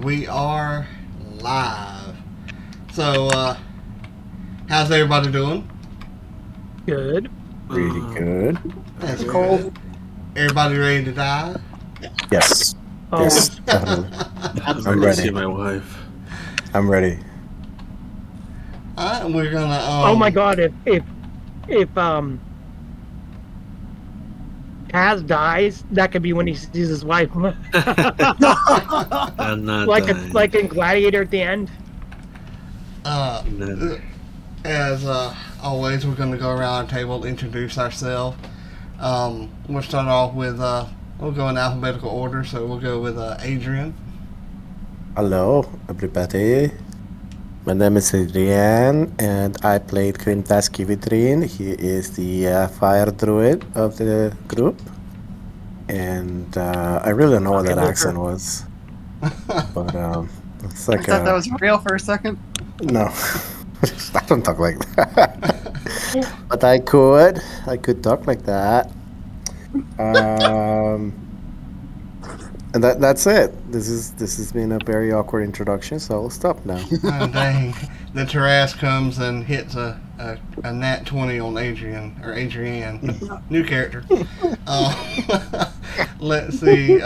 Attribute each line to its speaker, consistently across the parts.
Speaker 1: we are live. So, how's everybody doing?
Speaker 2: Good.
Speaker 3: Really good.
Speaker 1: That's cold. Everybody ready to die?
Speaker 3: Yes.
Speaker 2: Oh,
Speaker 3: Yes, definitely.
Speaker 4: I'm ready to see my wife.
Speaker 3: I'm ready.
Speaker 1: Alright, we're gonna.
Speaker 2: oh my God! If Kaz dies, that could be when he sees his wife.
Speaker 4: I'm not dying.
Speaker 2: like in Gladiator at the end.
Speaker 4: Never.
Speaker 1: As always, we're gonna go around the table, introduce ourselves. We'll start off with. We'll go in alphabetical order, so we'll go with Adrian.
Speaker 3: Hello, everybody. My name is Adrian, and I played Krimtash Kivitrin. He is the fire druid of the group. And I really don't know what that accent was. But it's like
Speaker 5: I thought that was real for a second.
Speaker 3: No. I don't talk like that. But I could talk like that. And that's it. This has been a very awkward introduction, so I'll stop now.
Speaker 1: Oh, dang. The Taras comes and hits a nat 20 on Adrian, or Adrienne. New character. Let's see.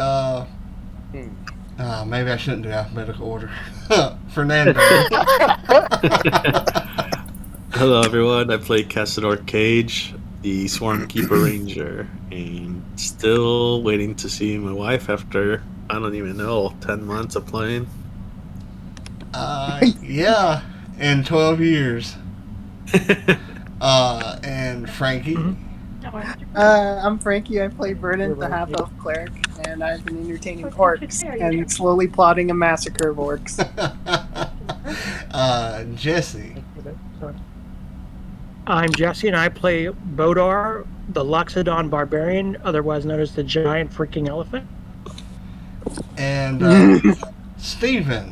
Speaker 1: Maybe I shouldn't do alphabetical order. Fernando.
Speaker 4: Hello, everyone. I play Cassador Cage, the Sworn Keeper Ranger, and still waiting to see my wife after, I don't even know, 10 months of playing.
Speaker 1: Yeah, in 12 years. And Franky.
Speaker 5: I'm Franky. I play Vernon, the half-elf cleric, and I've been entertaining orcs and slowly plotting a massacre of orcs.
Speaker 1: Jesse.
Speaker 2: I'm Jesse, and I play Bodar, the Loxodon Barbarian, otherwise known as the Giant Freaking Elephant.
Speaker 1: And Steven.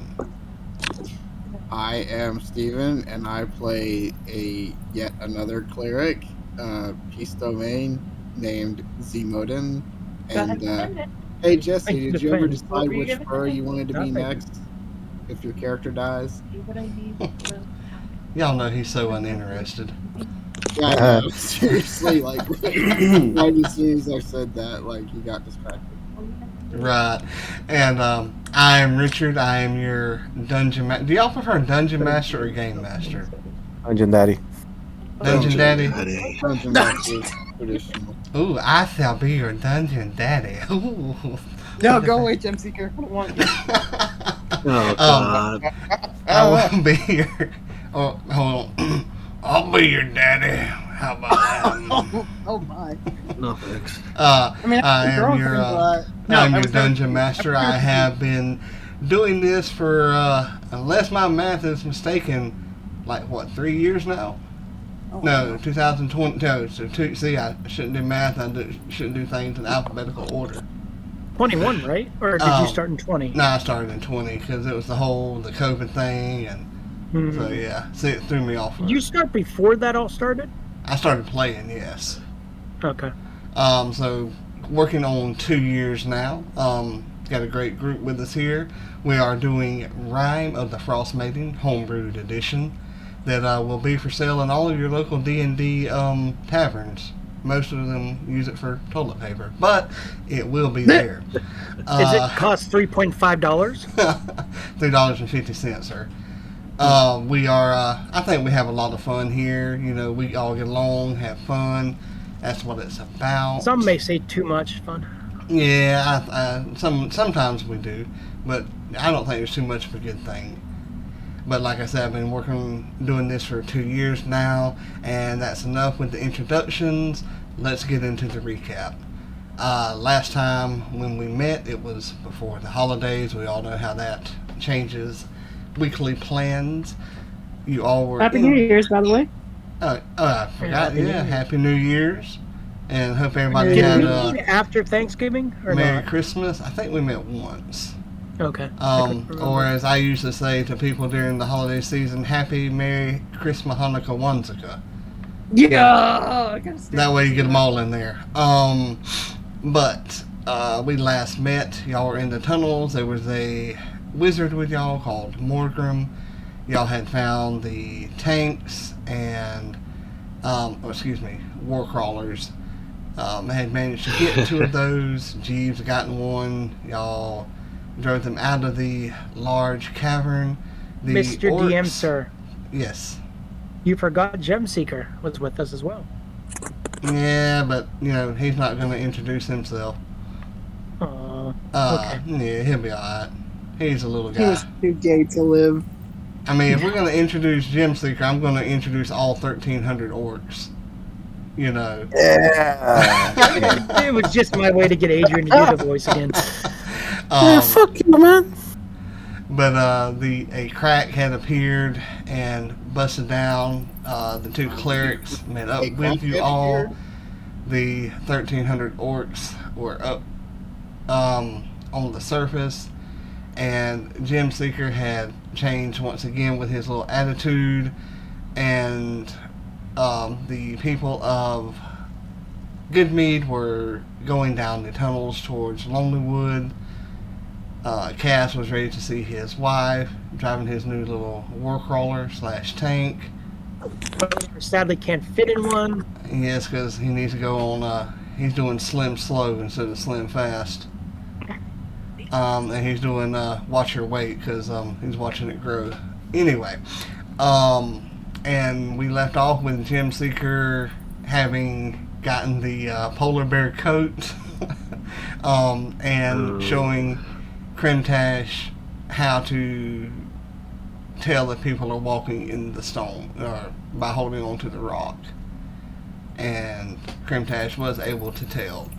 Speaker 6: I am Steven, and I play yet another cleric, Peace Domain, named Zemodan. And hey Jesse, did you ever decide which fur you wanted to be next if your character dies?
Speaker 1: Y'all know he's so uninterested.
Speaker 6: Yeah, I know. Seriously, like right as soon as I said that, like he got distracted.
Speaker 1: Right. And I am Richard. I am your dungeon master. Do y'all prefer dungeon master or game master?
Speaker 3: Dungeon Daddy.
Speaker 1: Dungeon daddy?
Speaker 6: Dungeon master, traditional.
Speaker 1: Ooh, I shall be your dungeon daddy. Ooh.
Speaker 5: No, go away, Gem Seeker. I don't want you.
Speaker 4: Oh, God.
Speaker 1: I will be your... Oh, hold on. I'll be your daddy. How about that?
Speaker 5: Oh my.
Speaker 4: No, thanks.
Speaker 1: I
Speaker 5: mean,
Speaker 1: am your... I'm your dungeon master. I have been doing this for, unless my math is mistaken, like, what, 3 years now?
Speaker 5: Oh,
Speaker 1: No, 2020. No, so see, I shouldn't do math. I shouldn't do things in alphabetical order.
Speaker 2: 21, right? Or did you start in 20?
Speaker 1: No, I started in 20 because it was the COVID thing, and so yeah, see, it threw me off.
Speaker 2: Did you start before that all started?
Speaker 1: I started playing, yes.
Speaker 2: Okay.
Speaker 1: So working on 2 years now. Got a great group with us here. We are doing Rime of the Frost Maiden Homebrewed Edition that will be for sale in all of your local D&D taverns. Most of them use it for toilet paper, but it will be there.
Speaker 2: Does it cost $3.5?
Speaker 1: $3.50, sir. We are, I think we have a lot of fun here. You know, we all get along, have fun. That's what it's about.
Speaker 2: Some may say too much fun.
Speaker 1: Yeah, sometimes we do, but I don't think there's too much of a good thing. But like I said, I've been doing this for 2 years now, and that's enough with the introductions. Let's get into the recap. Last time when we met, it was before the holidays. We all know how that changes weekly plans. You all were
Speaker 5: Happy New Year's, by the way.
Speaker 1: I forgot. Yeah, Happy New Year's, and hope everybody
Speaker 2: Did
Speaker 1: had
Speaker 2: we meet after Thanksgiving or
Speaker 1: Merry
Speaker 2: not?
Speaker 1: Christmas. I think we met once.
Speaker 2: Okay.
Speaker 1: Or as I used to say to people during the holiday season, Happy Merry Christmas Hanukkah Wanzika.
Speaker 5: Yeah.
Speaker 1: That way you get them all in there. But we last met. Y'all were in the tunnels. There was a wizard with y'all called Morgrim. Y'all had found the tanks and, war crawlers. Had managed to get 2 of those. Jeeves had gotten one. Y'all drove them out of the large cavern. The
Speaker 2: Mr.
Speaker 1: orcs,
Speaker 2: DM, sir,
Speaker 1: Yes.
Speaker 2: you forgot Gemseeker was with us as well.
Speaker 1: Yeah, but, he's not going to introduce himself.
Speaker 2: Okay.
Speaker 1: Yeah, he'll be alright. He's a little
Speaker 5: He
Speaker 1: guy.
Speaker 5: was too gay to live.
Speaker 1: I mean, if we're going to introduce Gemseeker, I'm going to introduce all 1,300 orcs.
Speaker 3: Yeah.
Speaker 2: It was just my way to get Adrian to do the voice again.
Speaker 3: Yeah, fuck you, man.
Speaker 1: But a crack had appeared and busted down. The 2 clerics met up
Speaker 6: A
Speaker 1: with
Speaker 6: crack
Speaker 1: you
Speaker 6: had
Speaker 1: all.
Speaker 6: appeared?
Speaker 1: The 1,300 orcs were up on the surface, and Gemseeker had changed once again with his little attitude, and the people of Goodmead were going down the tunnels towards Lonelywood. Cass was ready to see his wife, driving his new little war crawler / tank.
Speaker 2: Sadly, can't fit in one.
Speaker 1: Yes, because he needs to go on, he's doing slim slow instead of slim fast. And he's doing watch your weight because he's watching it grow. Anyway, and we left off with Gemseeker having gotten the polar bear coat and showing Krimtash how to tell that people are walking in the stone or by holding on to the rock. And Krimtash was able to tell.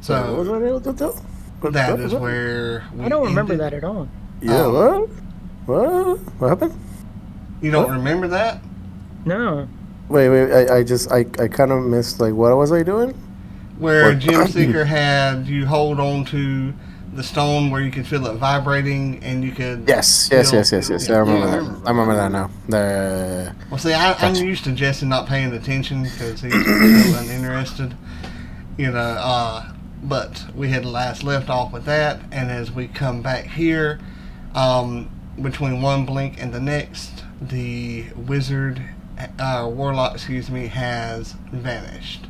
Speaker 3: What was
Speaker 1: So
Speaker 3: I able to tell?
Speaker 1: that is where we
Speaker 2: I don't remember
Speaker 1: ended.
Speaker 2: that at all.
Speaker 3: Yeah, what? What happened?
Speaker 1: You don't remember that?
Speaker 2: No.
Speaker 3: Wait, I kind of missed, like, what was I doing?
Speaker 1: Where
Speaker 3: What?
Speaker 1: Gemseeker had you hold on to the stone where you could feel it vibrating and you could...
Speaker 3: Yes.
Speaker 1: feel-
Speaker 3: I remember
Speaker 6: Yeah,
Speaker 3: that. I remember that now. The
Speaker 1: Well, see, I'm used to Jesse not paying attention because he's so uninterested. But we had last left off with that, and as we come back here, between one blink and the next, the wizard, warlock, has vanished.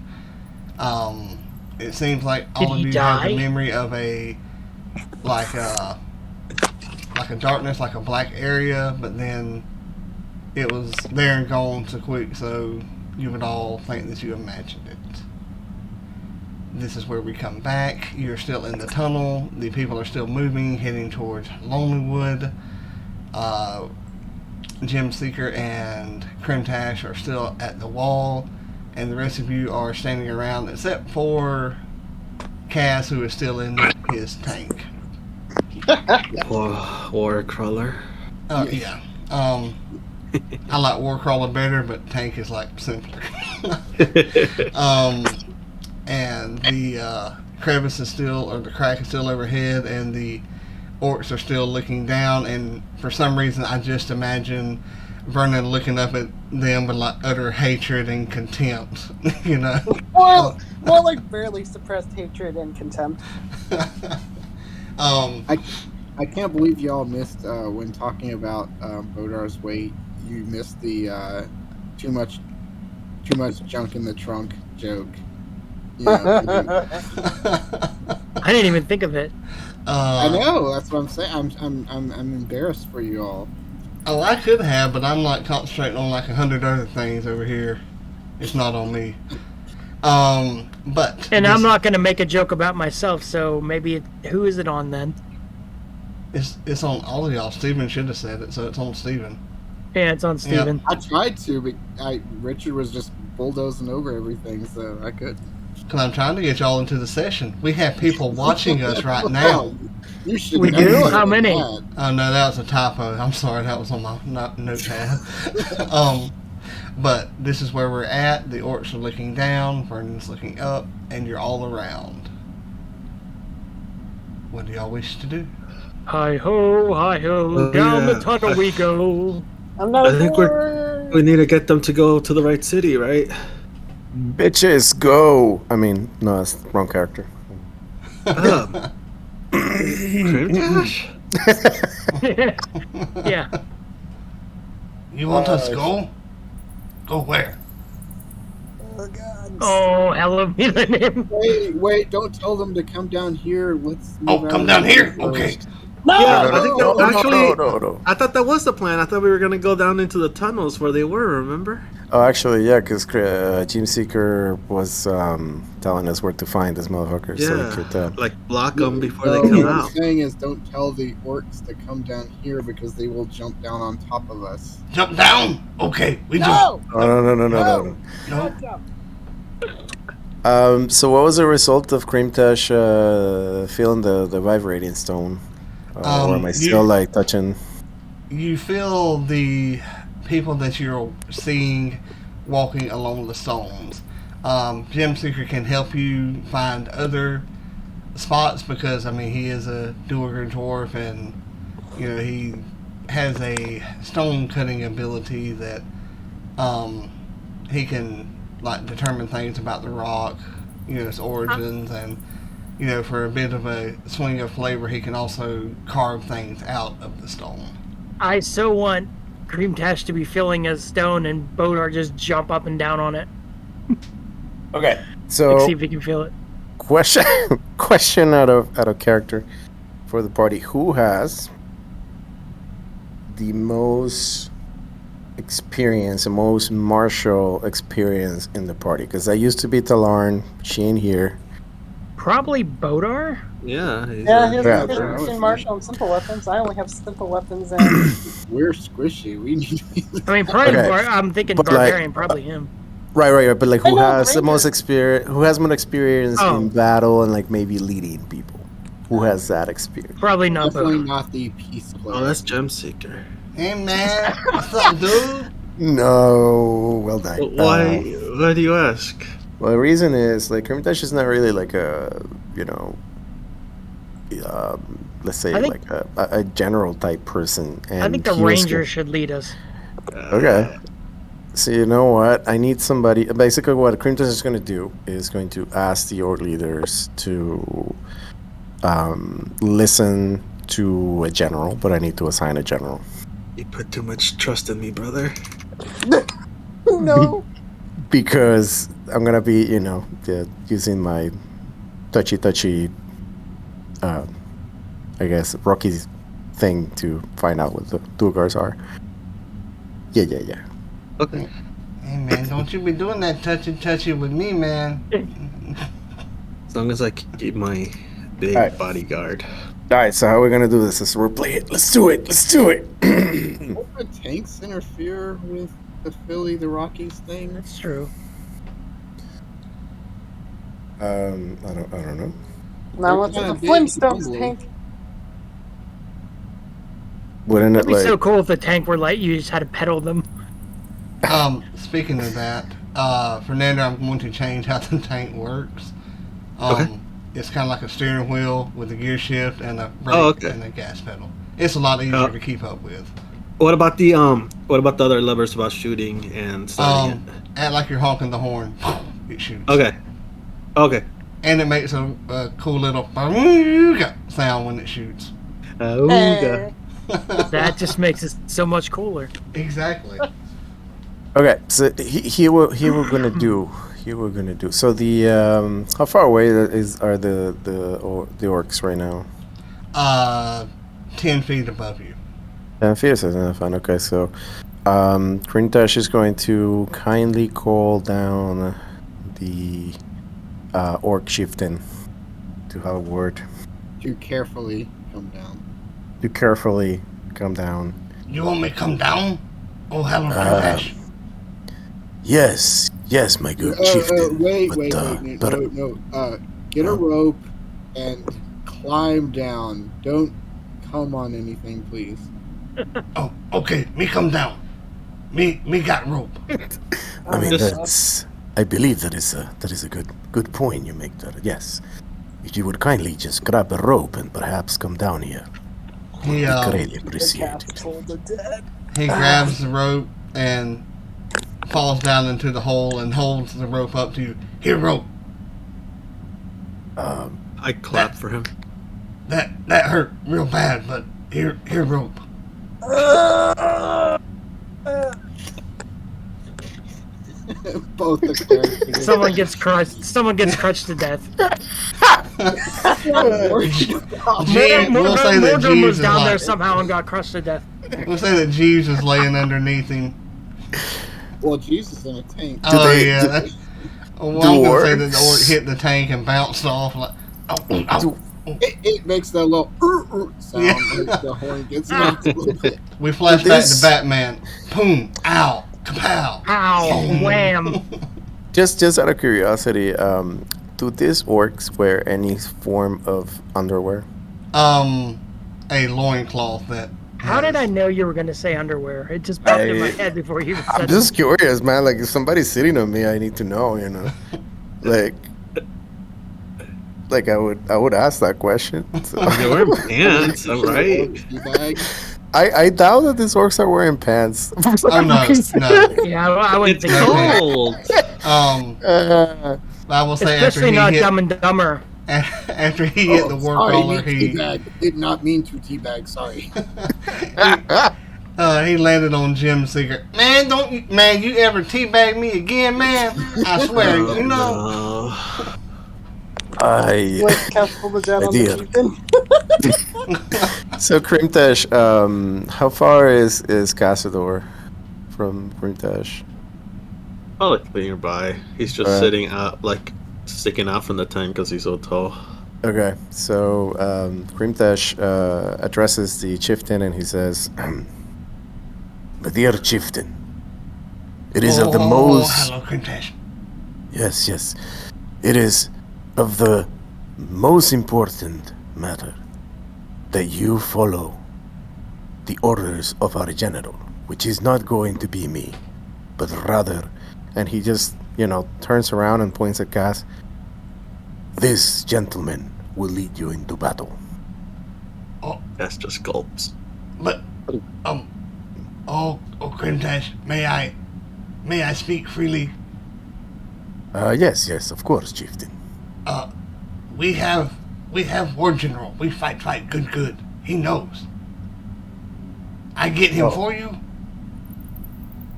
Speaker 1: It seems like all
Speaker 2: Did
Speaker 1: of
Speaker 2: he
Speaker 1: you have
Speaker 2: die?
Speaker 1: the memory of a darkness, like a black area, but then it was there and gone so quick, so you would all think that you imagined it. This is where we come back. You're still in the tunnel. The people are still moving, heading towards Lonelywood. Gemseeker and Krimtash are still at the wall, and the rest of you are standing around, except for Cass, who is still in his tank.
Speaker 4: War crawler.
Speaker 1: Yeah. I like Warcrawler better, but tank is like simpler. And the crevice is still, or the crack is still overhead, and the orcs are still looking down. And for some reason, I just imagine Vernon looking up at them with like utter hatred and contempt.
Speaker 5: Well, more like barely suppressed hatred and contempt.
Speaker 6: I can't believe y'all missed when talking about Bodar's weight. You missed the too much junk in the trunk joke.
Speaker 2: I didn't even think of it.
Speaker 6: I know. That's what I'm saying. I'm embarrassed for you all.
Speaker 1: Oh, I could have, but I'm like concentrating on like 100 other things over here. It's not on me. But
Speaker 2: And I'm not going to make a joke about myself, so maybe who is it on then?
Speaker 1: It's on all of y'all. Steven should have said it, so it's on Steven.
Speaker 2: Yeah, it's on Steven.
Speaker 6: I tried to, but Richard was just bulldozing over everything, so I couldn't.
Speaker 1: Because I'm trying to get y'all into the session. We have people watching us right now.
Speaker 6: You should
Speaker 2: We
Speaker 6: never
Speaker 2: do?
Speaker 6: say
Speaker 2: How many?
Speaker 6: that.
Speaker 1: Oh no, that was a typo. I'm sorry, that was on my notepad. But this is where we're at. The orcs are looking down, Vernon's looking up, and you're all around. What do y'all wish to do?
Speaker 2: Hi ho, down
Speaker 4: yeah.
Speaker 2: the tunnel we go.
Speaker 5: I'm not
Speaker 4: I think we need to get them to go to the right city, right?
Speaker 3: bitches go. I mean, no, that's the wrong character.
Speaker 4: Krimtash?
Speaker 2: Yeah.
Speaker 1: You want us to go? Go where?
Speaker 2: Oh, hell me the name.
Speaker 6: Wait! Don't tell them to come down here. Let's.
Speaker 1: Oh,
Speaker 6: move
Speaker 1: come
Speaker 6: out
Speaker 1: down
Speaker 6: of
Speaker 1: here?
Speaker 6: first.
Speaker 1: Okay.
Speaker 4: Yeah,
Speaker 3: No,
Speaker 4: I think
Speaker 3: no,
Speaker 4: that
Speaker 3: no,
Speaker 4: actually.
Speaker 3: no.
Speaker 4: I thought that was the plan. I thought we were gonna go down into the tunnels where they were. Remember?
Speaker 3: Oh, actually, yeah, because Team Seeker was telling us where to find this motherfucker, so we could.
Speaker 4: Like block them before
Speaker 6: No,
Speaker 4: they come
Speaker 6: what I'm
Speaker 4: out.
Speaker 6: saying is, don't tell the orcs to come down here because they will jump down on top of us.
Speaker 1: Jump down? Okay, we
Speaker 5: No!
Speaker 3: Oh, no.
Speaker 1: No.
Speaker 3: So what was the result of Krimtash feeling the vibrating stone? Or am I still like touching?
Speaker 1: You feel the people that you're seeing walking along the stones. Gem Seeker can help you find other spots because I mean he is a Duergar dwarf and you know he has a stone cutting ability that he can like determine things about the rock, you know, its origins, and you know for a bit of a swing of flavor he can also carve things out of the stone.
Speaker 2: I so want Krimtash to be filling a stone and Bodar just jump up and down on it.
Speaker 3: Okay.
Speaker 2: Like,
Speaker 3: So
Speaker 2: see if he can feel it.
Speaker 3: question out of character for the party: who has the most experience, the most martial experience in the party? Because I used to be Talarn. She ain't here.
Speaker 2: Probably Bodar?
Speaker 4: Yeah.
Speaker 5: Yeah, he has
Speaker 3: Yeah.
Speaker 5: proficiency in martial and simple weapons. I only have simple weapons and
Speaker 6: We're squishy. We need.
Speaker 2: I mean, probably.
Speaker 3: Okay.
Speaker 2: I'm thinking
Speaker 3: But, like,
Speaker 2: Barbarian, probably him.
Speaker 3: Right. But like,
Speaker 5: I
Speaker 3: who
Speaker 5: know,
Speaker 3: has the
Speaker 5: Ranger.
Speaker 3: most experience? Who has more experience
Speaker 2: Oh.
Speaker 3: in battle and like maybe leading people? Who has that experience?
Speaker 2: Probably not
Speaker 6: Definitely
Speaker 2: Bodar.
Speaker 6: not the peace player.
Speaker 4: Oh, that's Gem Seeker.
Speaker 1: Hey man, what's up, dude?
Speaker 3: No. Well done.
Speaker 4: Why? Why do you ask?
Speaker 3: Well, the reason is like Krimtash is not really like a let's say
Speaker 2: I think-
Speaker 3: like a general type person. And
Speaker 2: I think the
Speaker 3: he was-
Speaker 2: Ranger should lead us.
Speaker 3: Okay. So you know what? I need somebody. Basically, what Krimtash is going to do is going to ask the org leaders to listen to a general, but I need to assign a general.
Speaker 4: You put too much trust in me, brother.
Speaker 5: no.
Speaker 3: Because I'm gonna be, using my touchy, I guess, Rocky thing to find out what the Duergars are. Yeah.
Speaker 4: Okay.
Speaker 1: Hey man, don't you be doing that touchy with me, man.
Speaker 4: As long as I keep my big
Speaker 3: Alright.
Speaker 4: bodyguard.
Speaker 3: All right, so how are we gonna do this? Let's replay it. Let's do it.
Speaker 6: Won't the tanks interfere with the Philly the Rockies thing?
Speaker 2: That's true.
Speaker 3: I don't know.
Speaker 5: Now what's
Speaker 6: kinda
Speaker 5: the
Speaker 6: big,
Speaker 5: Flintstones
Speaker 6: probably.
Speaker 5: tank?
Speaker 3: Wouldn't it
Speaker 2: It'd be
Speaker 3: like?
Speaker 2: so cool if the tank were like you just had to pedal them.
Speaker 1: Speaking of that, Fernando, I'm going to change how the tank works.
Speaker 4: Okay.
Speaker 1: It's kind of like a steering wheel with a gear shift and a brake
Speaker 4: Oh, okay.
Speaker 1: and a gas pedal. It's a lot easier to keep up with.
Speaker 4: What about the other levers about shooting and starting
Speaker 1: Act like you're honking the horn. It shoots.
Speaker 4: it? Okay.
Speaker 1: And it makes a cool little sound when it shoots.
Speaker 5: Eh.
Speaker 2: That just makes it so much cooler.
Speaker 1: Exactly.
Speaker 3: Okay, so here we're gonna do. So the how far away are the orcs right now?
Speaker 1: 10 feet above you.
Speaker 3: 10 feet is fine. Okay, so Krimtash is going to kindly call down the orc chieftain to have a word.
Speaker 6: To carefully come down.
Speaker 3: To carefully come down.
Speaker 1: You want me to come down? Oh, hello, Krimtash.
Speaker 3: Yes, my good chieftain.
Speaker 6: Wait,
Speaker 3: but,
Speaker 6: no. Get a rope and climb down. Don't come on anything, please.
Speaker 1: Oh, okay. Me come down. Me got rope.
Speaker 3: I mean,
Speaker 4: Just-
Speaker 3: I believe that is a good point you make there. Yes, if you would kindly just grab a rope and perhaps come down here,
Speaker 1: He
Speaker 3: greatly appreciate it.
Speaker 1: he grabs the rope and falls down into the hole and holds the rope up to you. Here, rope.
Speaker 4: I clap for him.
Speaker 1: That hurt real bad, but Here, rope.
Speaker 6: Both the clerics.
Speaker 2: Someone gets crushed. Someone gets crushed to death.
Speaker 1: Jeeves, we'll say that
Speaker 2: Morgan was
Speaker 1: Jeeves is
Speaker 2: down there
Speaker 1: like,
Speaker 2: somehow and got crushed to death.
Speaker 1: we'll say that Jeeves is laying underneath him.
Speaker 6: Well, Jesus in a tank.
Speaker 1: Oh
Speaker 3: they-
Speaker 1: yeah.
Speaker 3: do-
Speaker 1: Well, I'm gonna say that the orc
Speaker 3: Dwarves.
Speaker 1: hit the tank and bounced off like. Oh.
Speaker 6: It makes that little sound
Speaker 1: Yeah.
Speaker 6: like the horn gets knocked a little bit.
Speaker 1: We flash back
Speaker 3: This-
Speaker 1: to Batman. Boom! Ow! Kapow!
Speaker 2: Ow! Wham!
Speaker 3: Just out of curiosity, do these orcs wear any form of underwear?
Speaker 1: A loincloth that.
Speaker 2: How did I know you were going to say underwear? It just popped in my head before you
Speaker 3: I'm
Speaker 2: said
Speaker 3: just curious, man. Like, if somebody's sitting on me, I need to know, you know. Like I would ask that question. So.
Speaker 4: You're wearing pants, all right?
Speaker 6: Teabag.
Speaker 3: I doubt that these orcs are wearing pants.
Speaker 1: Oh no, no.
Speaker 2: Yeah, I wouldn't
Speaker 4: It's
Speaker 2: think so.
Speaker 4: cold.
Speaker 1: I will say after
Speaker 2: Especially
Speaker 1: he
Speaker 2: not
Speaker 1: hit,
Speaker 2: Dumb and Dumber.
Speaker 1: after he hit the war
Speaker 6: Sorry,
Speaker 1: caller, he
Speaker 6: teabag. Did not mean to teabag. Sorry.
Speaker 1: he landed on Jim's secret. Man, you ever teabag me again, man? I swear, you know.
Speaker 4: No.
Speaker 3: I
Speaker 5: Like Castle the Dead on the
Speaker 3: Idea.
Speaker 5: chieftain.
Speaker 3: So Krimtash, how far is Cassador from Krimtash?
Speaker 4: Probably nearby. He's just sitting out, like sticking out from the tent because he's so tall.
Speaker 3: Okay, so Krimtash addresses the chieftain and he says, "My dear chieftain, it is of the most
Speaker 1: Hello, Krimtash.
Speaker 3: yes, it is of the most important matter that you follow the orders of our general, which is not going to be me, but rather," and he just, turns around and points at Cass, "this gentleman will lead you into battle."
Speaker 4: That's just gulps.
Speaker 1: But, Krimtash, may I speak freely?
Speaker 3: Yes, of course, chieftain.
Speaker 1: We have War General. We fight good. He knows. I get him for you?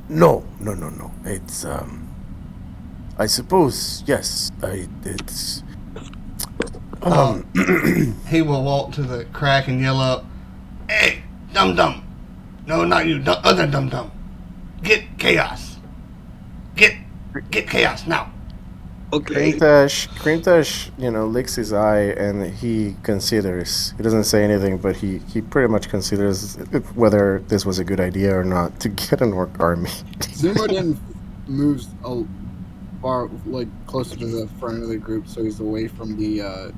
Speaker 3: No. It's, I suppose, yes, it's,
Speaker 1: He will walk to the crack and yell up, "Hey, dum-dum. No, not you, other dum-dum. Get Chaos. Get Chaos now."
Speaker 4: Okay.
Speaker 3: Krimtash, licks his eye and he considers. He doesn't say anything, but he pretty much considers whether this was a good idea or not to get an orc army.
Speaker 6: Zemodan moves far, closer to the front of the group, so he's away from the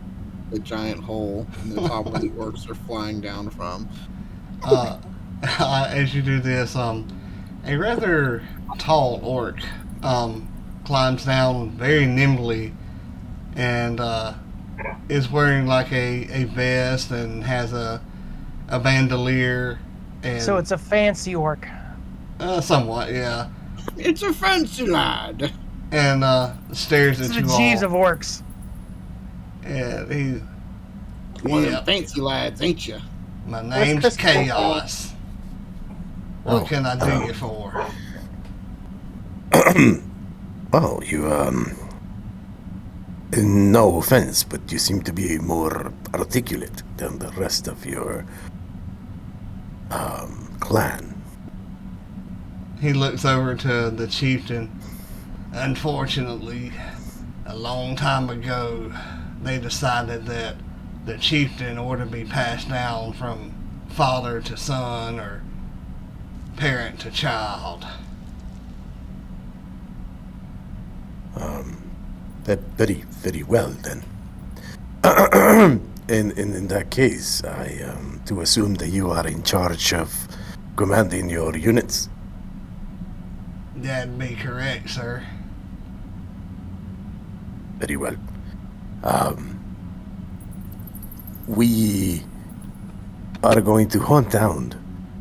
Speaker 6: giant hole in the top where the orcs are flying down from.
Speaker 1: As you do this, a rather tall orc climbs down very nimbly and is wearing like a vest and has a bandolier. And
Speaker 2: So it's a fancy orc.
Speaker 1: somewhat, yeah.
Speaker 6: It's a fancy lad.
Speaker 1: And stares
Speaker 2: It's
Speaker 1: at
Speaker 2: the
Speaker 1: you
Speaker 2: Jeeves
Speaker 1: all.
Speaker 2: of orcs.
Speaker 1: And he,
Speaker 6: One of
Speaker 1: Yeah.
Speaker 6: them fancy lads, ain't you?
Speaker 1: my name's
Speaker 5: Chris
Speaker 1: Chaos. What
Speaker 3: Oh,
Speaker 1: can I do you for?
Speaker 3: Well, you, no offense, but you seem to be more articulate than the rest of your, clan.
Speaker 1: He looks over to the chieftain. Unfortunately, a long time ago, they decided that the chieftain ought to be passed down from father to son or parent to child.
Speaker 3: That very, very well then. In that case, I do assume that you are in charge of commanding your units.
Speaker 1: That'd be correct, sir.
Speaker 3: Very well. We are going to hunt down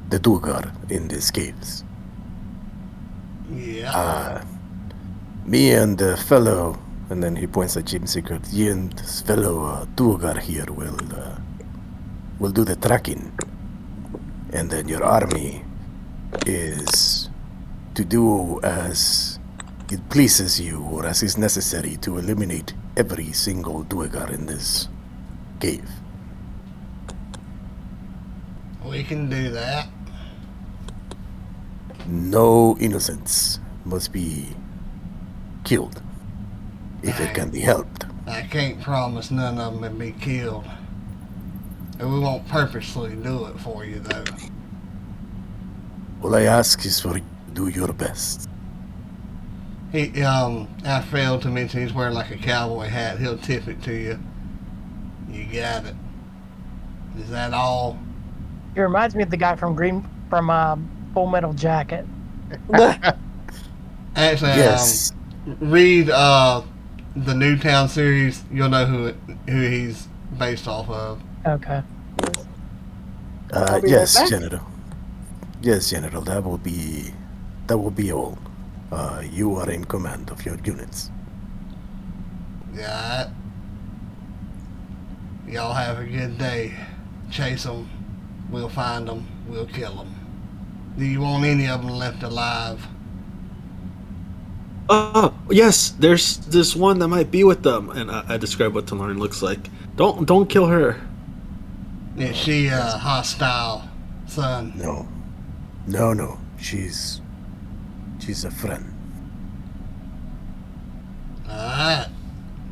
Speaker 3: the Dugar in these caves.
Speaker 1: Yeah.
Speaker 3: Me and the fellow, and then he points at Jim Secret, he and this fellow Dugar here will do the tracking. And then your army is to do as it pleases you or as is necessary to eliminate every single Duergar in this cave.
Speaker 1: We can do that.
Speaker 3: No innocents must be killed if it can be helped.
Speaker 1: I can't promise none of them will be killed. And we won't purposely do it for you, though.
Speaker 3: All I ask is for you to do your best.
Speaker 1: I failed to mention he's wearing like a cowboy hat. He'll tip it to you. You got it. Is that all?
Speaker 2: He reminds me of the guy from Full Metal Jacket.
Speaker 1: Actually,
Speaker 3: Yes.
Speaker 1: Read the Newtown series. You'll know who he's based off of.
Speaker 2: Okay.
Speaker 5: I'll be
Speaker 3: Yes,
Speaker 5: right back.
Speaker 3: General. Yes, General. That will be all. You are in command of your units.
Speaker 1: Got it. Y'all have a good day. Chase them. We'll find them. We'll kill them. Do you want any of them left alive?
Speaker 4: Oh, yes, there's this one that might be with them, and I describe what Tallarn looks like. Don't kill her.
Speaker 1: Is she a hostile, son?
Speaker 3: No. She's a friend.
Speaker 1: Alright.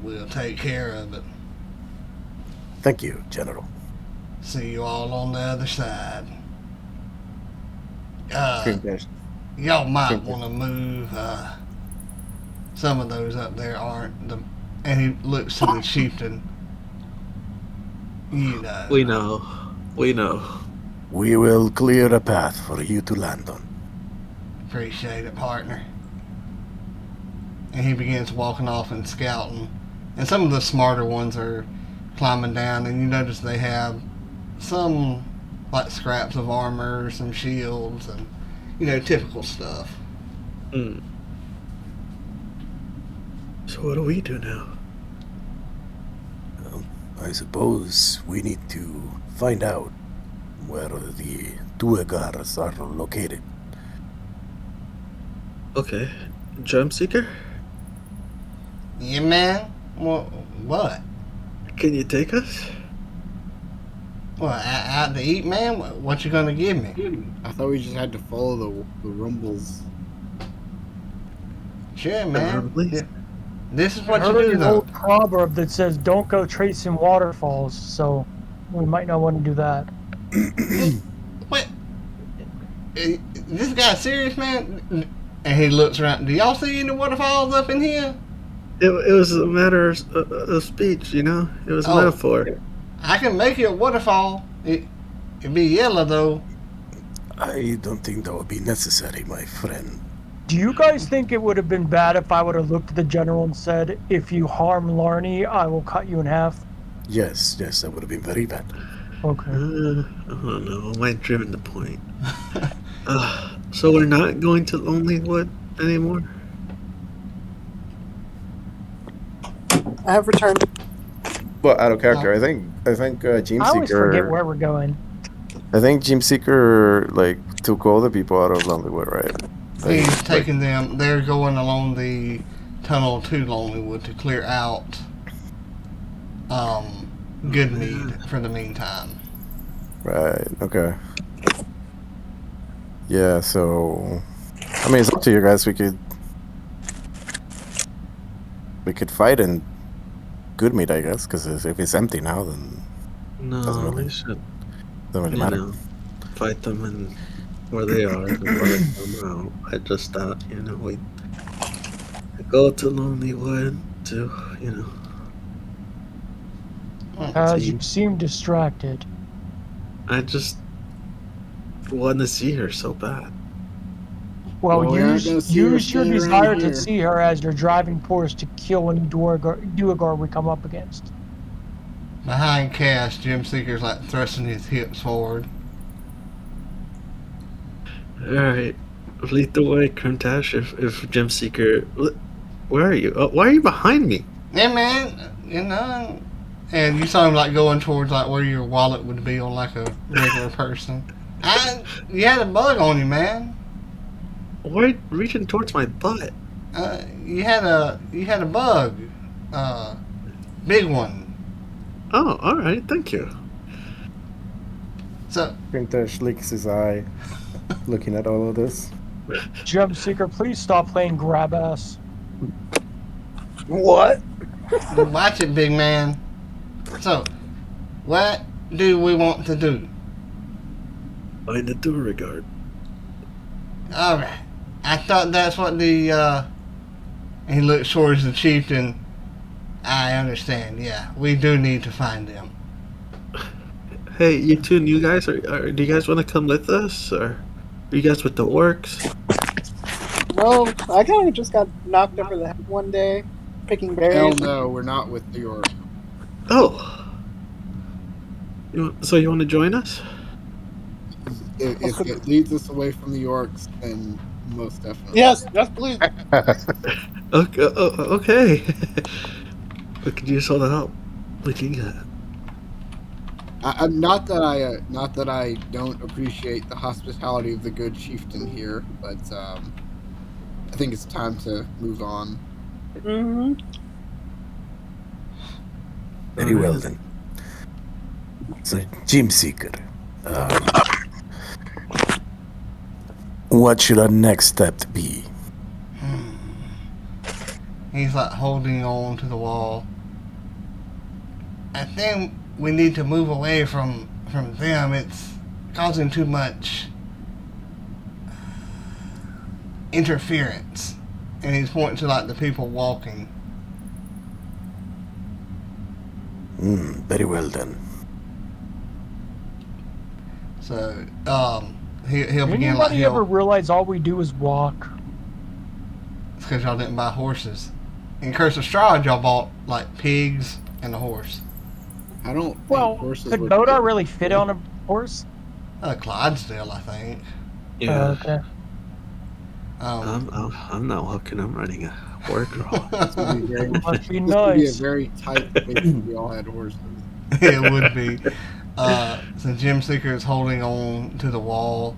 Speaker 1: We'll take care of it.
Speaker 3: Thank you, General.
Speaker 1: See you all on the other side.
Speaker 7: Krimtash.
Speaker 1: Y'all might want to move. Some of those up there aren't. And he looks to the chieftain. You know.
Speaker 4: We know.
Speaker 3: We will clear a path for you to land on.
Speaker 1: Appreciate it, partner. And he begins walking off and scouting. And some of the smarter ones are climbing down, and you notice they have some like scraps of armor, some shields, and typical stuff.
Speaker 4: Mm. So what do we do now?
Speaker 3: Well, I suppose we need to find out where the Duergars are located.
Speaker 4: Okay, Gem Seeker,
Speaker 1: Yeah, man. What?
Speaker 4: can you take us?
Speaker 1: What? Out to eat, man? What you gonna give me?
Speaker 6: I thought we just had to follow the rumbles.
Speaker 1: Sure, man.
Speaker 4: Please.
Speaker 1: This is
Speaker 2: I
Speaker 1: what
Speaker 2: heard
Speaker 1: you do,
Speaker 2: an
Speaker 1: though.
Speaker 2: old proverb that says, "Don't go tracing waterfalls." So we might not want to do that.
Speaker 1: What? This guy serious, man? And he looks around. Do y'all see any waterfalls up in here?
Speaker 4: It was a matter of speech, It was a
Speaker 1: Oh.
Speaker 4: metaphor.
Speaker 1: I can make you a waterfall. It'd be yellow, though.
Speaker 3: I don't think that would be necessary, my friend.
Speaker 2: Do you guys think it would have been bad if I would have looked at the general and said, "If you harm Larney, I will cut you in half"?
Speaker 3: Yes, that would have been very bad.
Speaker 2: Okay.
Speaker 4: I don't know. Am I driven to point? So we're not going to Lonely Wood anymore?
Speaker 5: I have returned.
Speaker 7: Well, out of character, I think Gem
Speaker 2: I always forget
Speaker 7: Seeker.
Speaker 2: where we're going.
Speaker 7: I think Gem Seeker took all the people out of Lonelywood, right?
Speaker 1: He's taking them. They're going along the tunnel to Lonelywood to clear out Goodmead for the meantime.
Speaker 7: Right. Okay. Yeah. So, I mean, it's up to you guys. We could fight in Goodmead, I guess, because if it's empty now, then
Speaker 4: No,
Speaker 7: Doesn't really-
Speaker 4: we should,
Speaker 7: doesn't really matter.
Speaker 4: fight them in where they are before they come out. I just thought, we go to Lonely Wood to,
Speaker 2: You seem distracted.
Speaker 4: I just want to see her so bad.
Speaker 2: Well,
Speaker 6: Well, we aren't gonna see her
Speaker 2: use your
Speaker 6: staying
Speaker 2: desire
Speaker 6: around
Speaker 2: to
Speaker 6: here.
Speaker 2: see her as your driving force to kill any Duergar we come up against.
Speaker 1: Behind Cass, Gem Seeker's like thrusting his hips forward.
Speaker 4: Alright, lead the way, Krimtash, if Gem Seeker... Where are you? Oh, why are you behind me?
Speaker 1: Yeah, man. And you saw him like going towards like where your wallet would be on like a regular person. You had a bug on you, man.
Speaker 4: Why reaching towards my butt?
Speaker 1: You had a bug. Big one.
Speaker 4: Oh, all right. Thank you.
Speaker 1: So
Speaker 3: Krimtash licks his eye, looking at all of this.
Speaker 2: Gem Seeker, please stop playing grab ass.
Speaker 5: What?
Speaker 1: watch it, big man. So, what do we want to do?
Speaker 4: Find a Beauregard.
Speaker 1: All right. I thought that's what the. And he looks towards the chieftain. I understand. Yeah, we do need to find them.
Speaker 4: Hey, you two new guys, do you guys want to come with us, or are you guys with the orcs?
Speaker 5: No, I kind of just got knocked over the head one day picking berries.
Speaker 6: Hell no, we're not with the orc.
Speaker 4: Oh. So you want to join us?
Speaker 6: If it leads us away from the orcs, then most definitely.
Speaker 5: Yes, please.
Speaker 4: Okay. But could you use all the help we can get?
Speaker 6: Not that I don't appreciate the hospitality of the good chieftain here, but I think it's time to move on.
Speaker 5: Mm-hmm.
Speaker 3: Very well then. So, Gem Seeker. What should our next step be?
Speaker 1: He's like holding on to the wall. I think we need to move away from them. It's causing too much interference. And he's pointing to like the people walking.
Speaker 3: Very well then.
Speaker 1: So, he'll
Speaker 2: Did
Speaker 1: begin
Speaker 2: anybody ever realize all we do is walk?
Speaker 1: It's because y'all didn't buy horses. In Curse of Strahd, y'all bought like pigs and a horse.
Speaker 6: I don't think
Speaker 2: Well,
Speaker 6: horses
Speaker 2: could
Speaker 6: would
Speaker 2: Bodar really fit on a horse?
Speaker 1: Clydesdale, I think.
Speaker 4: Yeah.
Speaker 2: Okay.
Speaker 4: I'm not walking. I'm running a work roll.
Speaker 6: This would be very,
Speaker 2: Must be
Speaker 6: this would be a
Speaker 2: nice.
Speaker 6: very tight place if we all had horses.
Speaker 1: It would be. So Gem Seeker is holding on to the wall.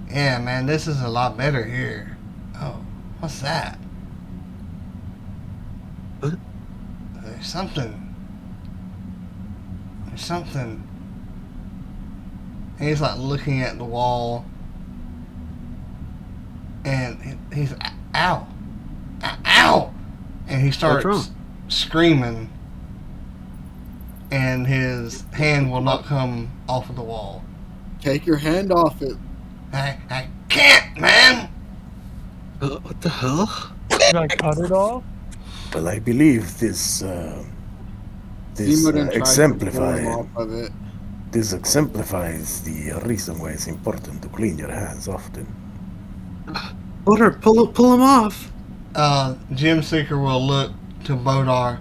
Speaker 1: Yeah, man, this is a lot better here. Oh, what's that?
Speaker 4: What?
Speaker 1: There's something. And he's like looking at the wall. And he's, ow! Ow! And he
Speaker 4: What's wrong?
Speaker 1: starts screaming. And his hand will not come off of the wall.
Speaker 6: Take your hand off it.
Speaker 1: I can't, man!
Speaker 4: What the hell?
Speaker 2: Should I cut it off?
Speaker 3: Well, I believe this
Speaker 6: Zemodan tries to pull him
Speaker 3: exemplifies
Speaker 6: off of it.
Speaker 3: the reason why it's important to clean your hands often.
Speaker 4: Bodar, pull him off.
Speaker 1: Gem Seeker will look to Bodar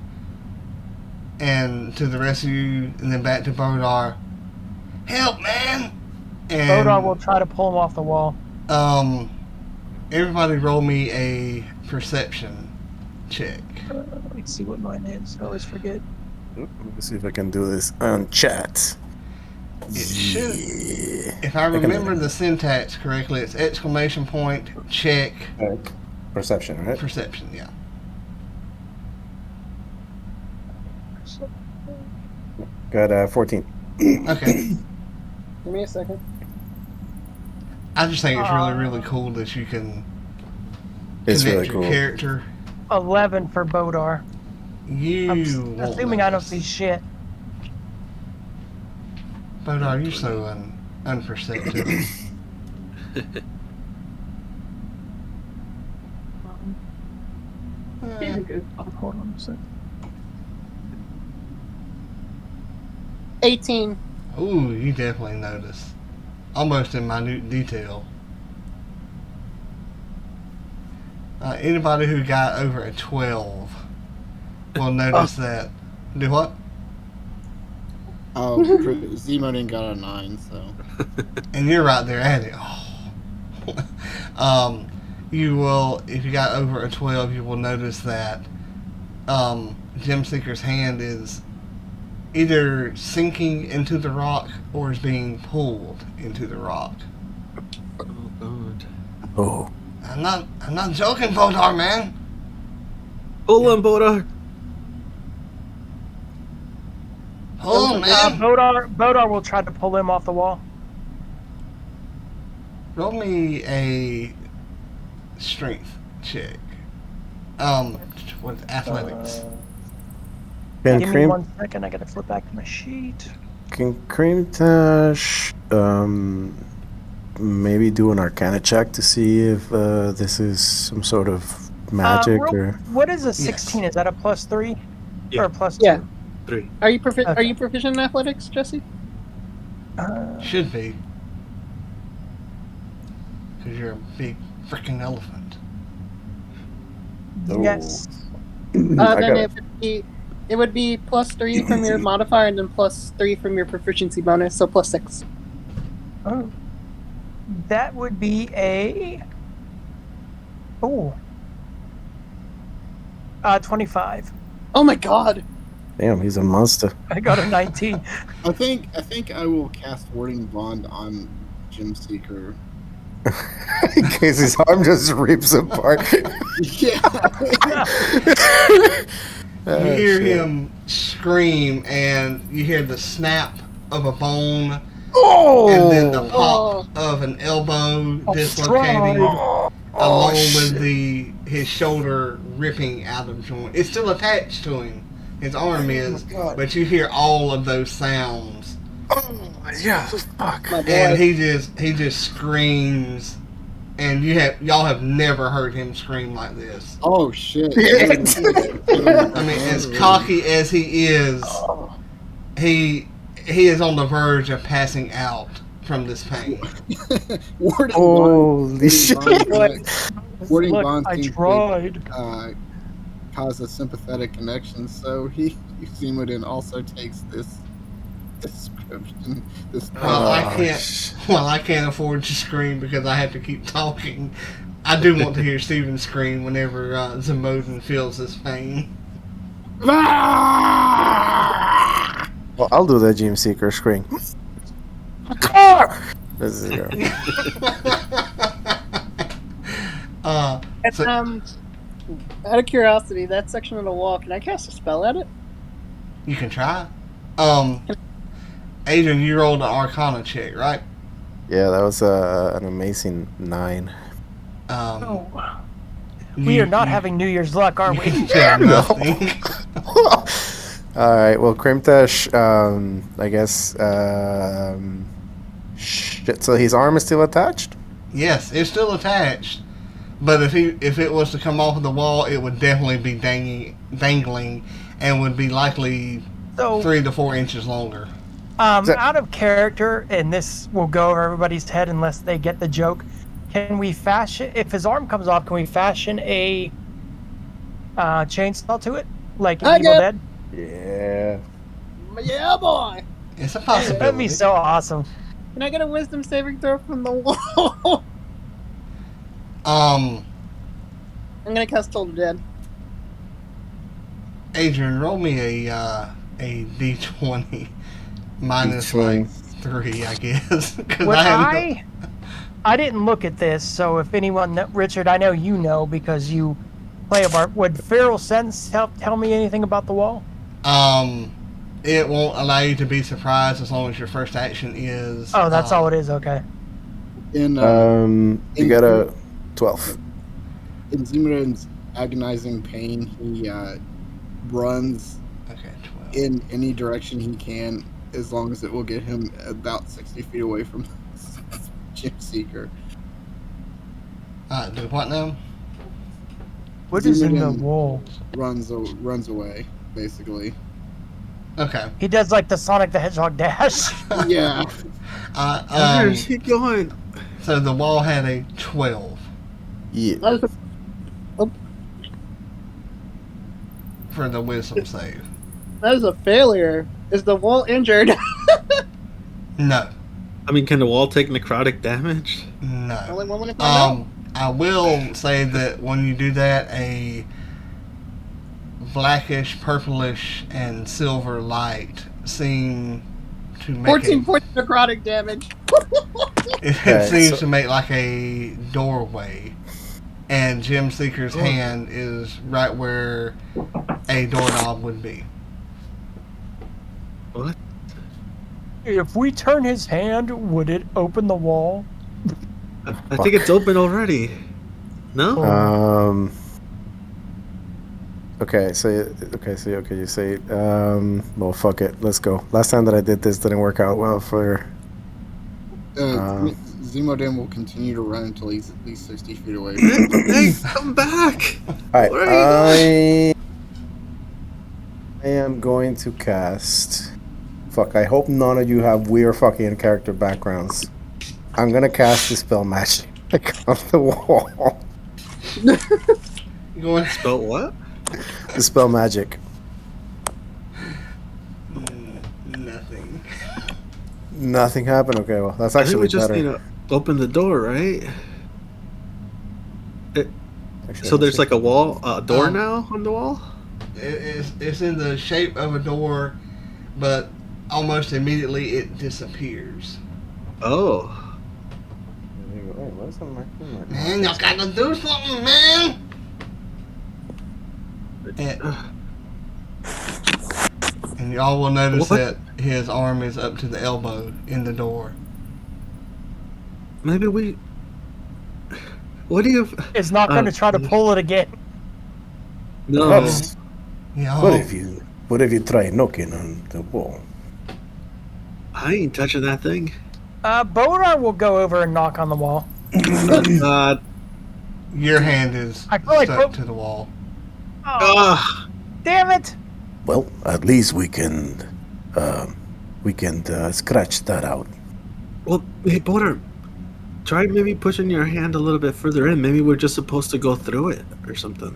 Speaker 1: and to the rest of you, and then back to Bodar. Help, man! And
Speaker 2: Bodar will try to pull him off the wall.
Speaker 1: everybody roll me a perception check.
Speaker 2: Let's see what mine is. I always forget.
Speaker 3: Let me see if I can do this on chat.
Speaker 1: It should.
Speaker 3: Yeah.
Speaker 1: If I
Speaker 3: can do
Speaker 1: remember
Speaker 3: that.
Speaker 1: the syntax correctly, it's exclamation point, check,
Speaker 3: Perception, right?
Speaker 1: perception, yeah.
Speaker 3: Got 14.
Speaker 1: Okay.
Speaker 5: Give me a second.
Speaker 1: I just think it's really cool that you can
Speaker 3: It's
Speaker 1: connect
Speaker 3: really
Speaker 1: your
Speaker 3: cool.
Speaker 1: character.
Speaker 2: 11 for Bodar.
Speaker 1: You
Speaker 2: I'm
Speaker 1: won't
Speaker 2: assuming I don't
Speaker 1: notice.
Speaker 2: see shit.
Speaker 1: Bodar, you're so unperceptive.
Speaker 2: Hold on a second.
Speaker 5: 18.
Speaker 1: Ooh, you definitely notice. Almost in minute detail. Anybody who got over a 12 will notice that. Do what?
Speaker 6: Oh, Zemodan got a 9, so.
Speaker 1: And you're right there at it. Oh. You will, if you got over a 12, you will notice that Gem Seeker's hand is either sinking into the rock or is being pulled into the rock.
Speaker 4: Oh god.
Speaker 3: Oh.
Speaker 1: I'm not joking, Bodar, man.
Speaker 4: Pull him, Bodar.
Speaker 1: Pull him, man.
Speaker 2: Bodar will try to pull him off the wall.
Speaker 1: Roll me a strength check. With athletics.
Speaker 3: Can
Speaker 2: Give me
Speaker 3: Cream
Speaker 2: 1 second. I gotta flip back to my sheet.
Speaker 3: can Krimtash maybe do an Arcana check to see if this is some sort of magic or?
Speaker 2: What is a 16? Is that a +3
Speaker 4: Yeah.
Speaker 2: or a +2?
Speaker 5: Yeah.
Speaker 4: 3.
Speaker 5: Are you Are
Speaker 2: Okay.
Speaker 5: you proficient in athletics, Jesse?
Speaker 1: Should be. Because you're a big freaking elephant.
Speaker 2: Yes.
Speaker 3: I
Speaker 5: Then
Speaker 3: got
Speaker 5: it would be +3 from your modifier and then +3 from your proficiency bonus, so +6.
Speaker 2: Oh. That would be a 25.
Speaker 5: Oh my god!
Speaker 3: Damn, he's a monster.
Speaker 2: I got a 19.
Speaker 6: I think I will cast Warding Bond on Gym Seeker.
Speaker 3: In case his arm just rips apart.
Speaker 6: Yeah.
Speaker 1: You hear him scream, and you hear the snap of a bone, and then the pop of an elbow dislocating, along with his shoulder ripping out of joint. It's still attached to him. His arm is, but you hear all of those sounds,
Speaker 3: Yeah, fuck.
Speaker 5: My boy.
Speaker 1: and he just screams, and y'all have never heard him scream like this.
Speaker 6: Oh shit.
Speaker 1: I mean, as cocky as he is, he is on the verge of passing out from this pain.
Speaker 6: Warding
Speaker 3: Holy shit.
Speaker 6: Warding
Speaker 2: Look,
Speaker 6: Bond
Speaker 2: I
Speaker 6: seems to,
Speaker 2: tried.
Speaker 6: cause a sympathetic connection, so Zemodan also takes this description.
Speaker 1: Well, I can't afford to scream because I have to keep talking. I do want to hear Steven scream whenever Zemodan feels this pain.
Speaker 3: Well, I'll do the Gym Seeker scream. This is
Speaker 1: So,
Speaker 5: Out of curiosity, that section of the wall, can I cast a spell at it?
Speaker 1: you can try. Adrian, you rolled an Arcana check, right?
Speaker 3: Yeah, that was an amazing 9.
Speaker 2: We are not having New Year's luck, are we?
Speaker 1: Yeah, nothing.
Speaker 3: All right. Well, Krimtash, I guess. Shit. So his arm is still attached.
Speaker 1: Yes, it's still attached. But if it was to come off of the wall, it would definitely be dangling, and would be likely
Speaker 2: So,
Speaker 1: 3 to 4 inches longer.
Speaker 2: out of character, and this will go over everybody's head unless they get the joke. Can we fashion, if his arm comes off, can we fashion a chainsaw to it? Like in Evil Dead?
Speaker 3: Yeah.
Speaker 5: Yeah, boy!
Speaker 1: It's a
Speaker 2: That'd
Speaker 1: possibility.
Speaker 2: be so awesome.
Speaker 5: Can I get a wisdom saving throw from the wall? I'm gonna cast Toll the Dead.
Speaker 1: Adrian, roll me a d20 minus
Speaker 3: D20.
Speaker 1: like 3, I guess. 'Cause
Speaker 2: Would
Speaker 1: have
Speaker 2: I didn't look at this, so if anyone, Richard, I know you know because you play a bar. Would Feral Sense tell me anything about the wall?
Speaker 1: it won't allow you to be surprised as long as your first action is.
Speaker 2: Oh, that's all it is. Okay.
Speaker 6: In
Speaker 3: You got a 12.
Speaker 6: in Zemodan's agonizing pain, he runs
Speaker 1: Okay, 12.
Speaker 6: in any direction he can, as long as it will get him about 60 feet away from Gym Seeker.
Speaker 1: Do what now?
Speaker 2: What is in the
Speaker 6: Zemodan
Speaker 2: wall?
Speaker 6: runs away, basically.
Speaker 1: Okay.
Speaker 2: He does like the Sonic the Hedgehog dash.
Speaker 6: Yeah.
Speaker 4: Where's he going?
Speaker 1: So the wall had a 12
Speaker 3: Yeah.
Speaker 1: for the wisdom save.
Speaker 5: That is a failure. Is the wall injured?
Speaker 1: No.
Speaker 4: I mean, can the wall take necrotic damage?
Speaker 1: No.
Speaker 5: Only one way to find out.
Speaker 1: I will say that when you do that, a blackish, purplish, and silver light seem to make
Speaker 5: 14 points of necrotic damage.
Speaker 1: it seems to make like a doorway, and Gem Seeker's hand is right where a doorknob would be.
Speaker 4: What?
Speaker 2: If we turn his hand, would it open the wall?
Speaker 4: I think it's open already. No?
Speaker 3: Okay, so you say, well, fuck it, let's go. Last time that I did this didn't work out well for...
Speaker 6: Zemodan will continue to run until he's at least 60 feet away.
Speaker 4: Hey, come back!
Speaker 3: Alright,
Speaker 4: Where are you
Speaker 3: I am going to cast... Fuck, I hope none of you have weird fucking character backgrounds. I'm gonna cast Dispel Magic on the wall.
Speaker 1: You going?
Speaker 4: Spell what?
Speaker 3: Dispel Magic.
Speaker 1: Nothing.
Speaker 3: Nothing happened? Okay, well, that's
Speaker 4: I think
Speaker 3: actually
Speaker 4: we just
Speaker 3: better.
Speaker 4: need to open the door, right?
Speaker 3: Actually,
Speaker 4: So there's
Speaker 3: let's
Speaker 4: like a wall, a door now on the wall?
Speaker 1: It's in the shape of a door, but almost immediately it disappears.
Speaker 4: Oh.
Speaker 3: see. Wait, what's on my
Speaker 1: Man, y'all gotta do something, man! And y'all will notice
Speaker 4: What?
Speaker 1: that his arm is up to the elbow in the door.
Speaker 4: Maybe we... What do you...
Speaker 2: It's not going to try to pull it again.
Speaker 4: No.
Speaker 3: Perhaps,
Speaker 1: Y'all,
Speaker 3: what if you try knocking on the wall?
Speaker 4: I ain't touching that thing.
Speaker 2: Bodar will go over and knock on the wall.
Speaker 1: your hand is
Speaker 2: I feel like
Speaker 1: stuck to the wall.
Speaker 2: Oh, damn it!
Speaker 3: Well, at least we can scratch that out.
Speaker 4: Well, hey, Bodar, try maybe pushing your hand a little bit further in. Maybe we're just supposed to go through it or something.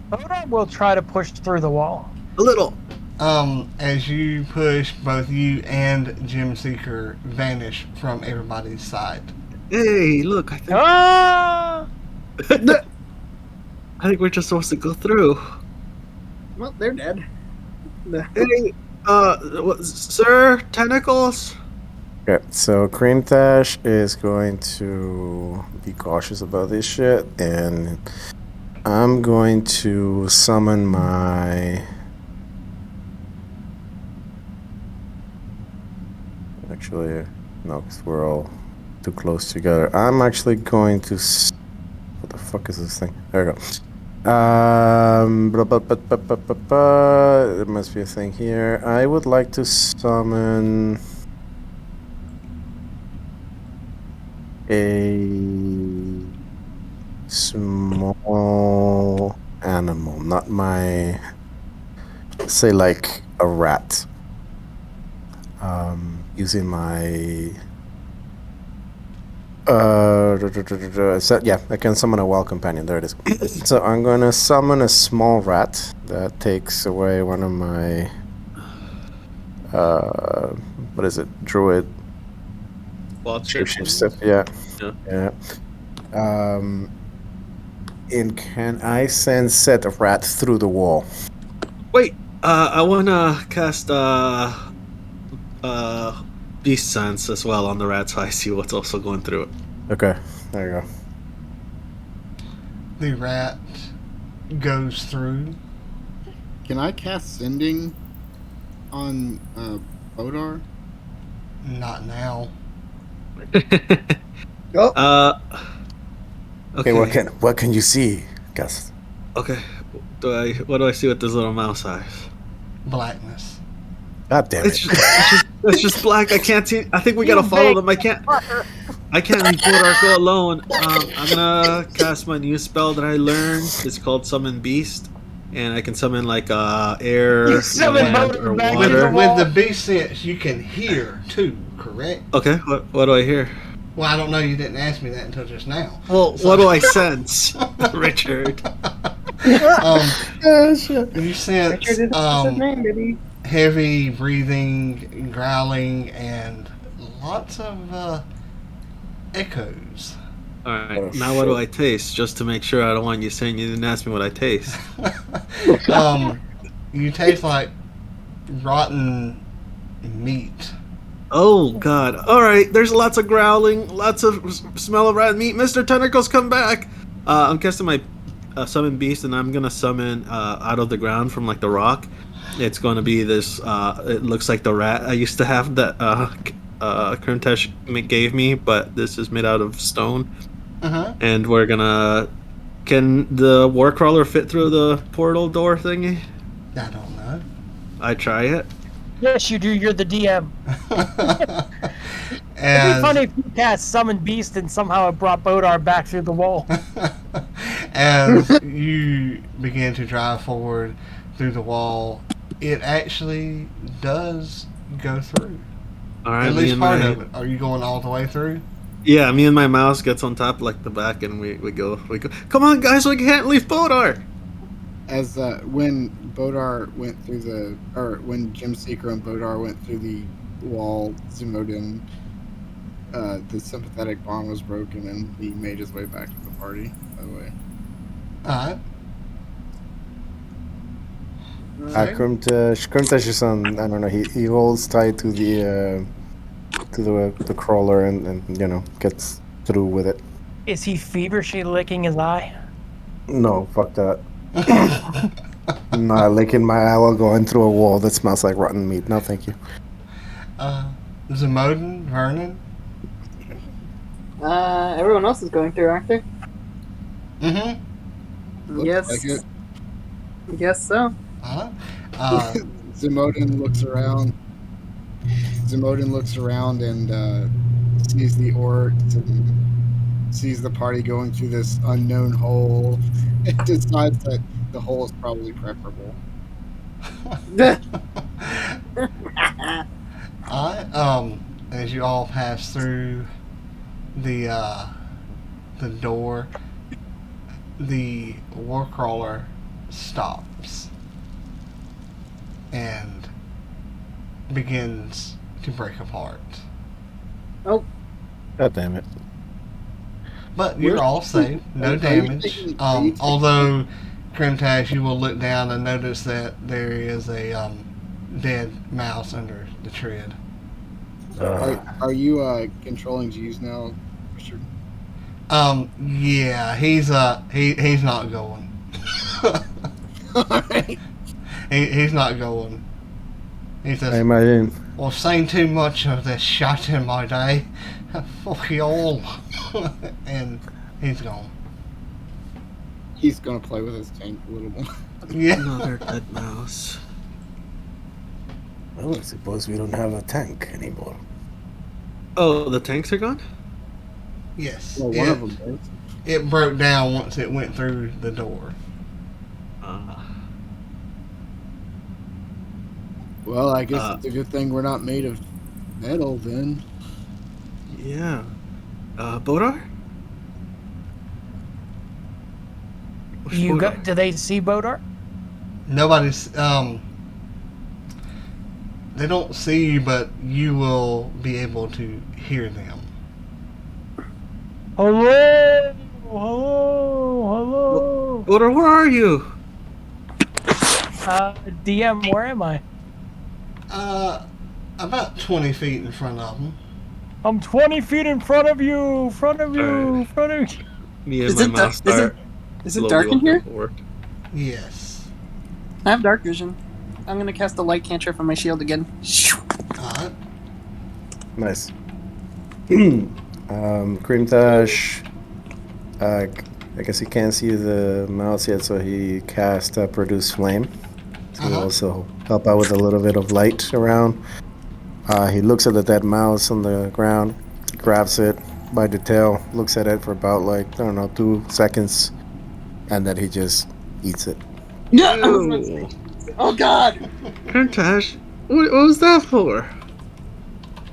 Speaker 2: Bodar will try to push through the wall.
Speaker 4: A little.
Speaker 1: As you push, both you and Gem Seeker vanish from everybody's sight.
Speaker 4: Hey, look, I think...
Speaker 2: Ah!
Speaker 4: I think we're just supposed to go through.
Speaker 5: Well, they're dead.
Speaker 4: Hey, sir, tentacles?
Speaker 3: Okay, so Krimtash is going to be cautious about this shit, and I'm going to summon my... Actually, no, because we're all too close together. I'm actually going to... What the fuck is this thing? There we go. There must be a thing here. I would like to summon a small animal, not my, say like a rat. Using my yeah, I can summon a wild companion. There it is. So I'm gonna summon a small rat that takes away one of my what is it? Druid. Stuff. Yeah. And can I send set of rat through the wall?
Speaker 4: Wait, I wanna cast Beast Sense as well on the rat, so I see what's also going through it.
Speaker 3: Okay, there you go.
Speaker 1: The rat goes through.
Speaker 6: Can I cast Sending on Bodar?
Speaker 1: Not now.
Speaker 3: Okay, what can you see, Gus?
Speaker 4: Okay, what do I see with this little mouse eyes?
Speaker 1: Blackness.
Speaker 3: God damn it!
Speaker 4: It's just black. I can't see. I think we gotta follow them. I can't leave Bodar go alone. I'm gonna cast my new spell that I learned. It's called Summon Beast, and I can summon like air, land, or water.
Speaker 1: With the beast sense, you can hear too. Correct.
Speaker 4: Okay. What do I hear?
Speaker 1: Well, I don't know. You didn't ask me that until just now.
Speaker 4: Well, what do I sense, Richard?
Speaker 1: You sense heavy breathing, growling, and lots of echoes.
Speaker 4: All right. Now, what do I taste? Just to make sure I don't want you saying you didn't ask me what I taste.
Speaker 1: You taste like rotten meat.
Speaker 4: Oh God! All right, there's lots of growling, lots of smell of rat meat. Mr. Tentacles, come back! I'm casting my summon beast, and I'm gonna summon out of the ground from like the rock. It's gonna be this. It looks like the rat I used to have that Krimtash gave me, but this is made out of stone. And we're gonna. Can the war crawler fit through the portal door thingy?
Speaker 1: I don't know.
Speaker 4: I try it.
Speaker 2: Yes, you do. You're the DM. It'd be funny if you cast Summon Beast and somehow it brought Bodar back through the wall.
Speaker 1: As you begin to drive forward through the wall, it actually does go through.
Speaker 4: All right,
Speaker 1: at least part of it. Are you going all the way through?
Speaker 4: Yeah, me and my mouse gets on top like the back, and we go. Come on, guys, we can't leave Bodar.
Speaker 6: As when Bodar went through when Jim Seeker and Bodar went through the wall, Zemodan, the sympathetic bond was broken, and he made his way back to the party. By the way.
Speaker 1: Alright.
Speaker 3: Krimtash is on. I don't know. He holds tight to the crawler and you know gets through with it.
Speaker 2: Is he feverishly licking his eye?
Speaker 3: No, fuck that. Not licking my eye while going through a wall that smells like rotten meat. No, thank you.
Speaker 1: Zemodan, Vernon.
Speaker 5: Everyone else is going through, aren't they? Yes.
Speaker 6: Like it.
Speaker 5: Guess so.
Speaker 6: Zemodan looks around. Zemodan looks around and sees the orcs and sees the party going through this unknown hole and decides that the hole is probably preferable.
Speaker 1: As you all pass through the door, the warcrawler stops and begins to break apart.
Speaker 5: Oh.
Speaker 3: God damn it.
Speaker 1: But you're all safe, no damage. Although, Krimtash, you will look down and notice that there is a dead mouse under the tread.
Speaker 6: Are you controlling G's now, Richard?
Speaker 1: Yeah, he's not going.
Speaker 6: Alright.
Speaker 1: He's not going. He says,
Speaker 3: I imagine.
Speaker 1: well, seen too much of this shot in my day. Fuck you all. And he's gone.
Speaker 6: He's gonna play with his tank a little more.
Speaker 1: Yeah.
Speaker 4: Another dead mouse.
Speaker 3: Well, I suppose we don't have a tank anymore.
Speaker 4: Oh, the tanks are gone?
Speaker 1: Yes.
Speaker 6: Well, one of them does.
Speaker 1: It broke down once it went through the door.
Speaker 6: Well, I guess it's a good thing we're not made of metal then.
Speaker 4: Yeah. Bodar?
Speaker 2: Do they see Bodar?
Speaker 1: Nobody's, they don't see you, but you will be able to hear them.
Speaker 2: Hello! Hello!
Speaker 4: Bodar, where are you?
Speaker 2: DM, where am I?
Speaker 1: About 20 feet in front of them.
Speaker 2: I'm 20 feet in front of you! Front of you! Front of you!
Speaker 4: Me and my mouse are
Speaker 5: Is it dark in here?
Speaker 4: forward.
Speaker 1: Yes.
Speaker 5: I have dark vision. I'm gonna cast a light cantrip on my shield again.
Speaker 1: Alright.
Speaker 3: Nice. Krimtash, I guess he can't see the mouse yet, so he cast Produce Flame to also help out with a little bit of light around. He looks at the dead mouse on the ground, grabs it by the tail, looks at it for about 2 seconds, and then he just eats it.
Speaker 5: No! Oh god!
Speaker 4: Krimtash, what was that for?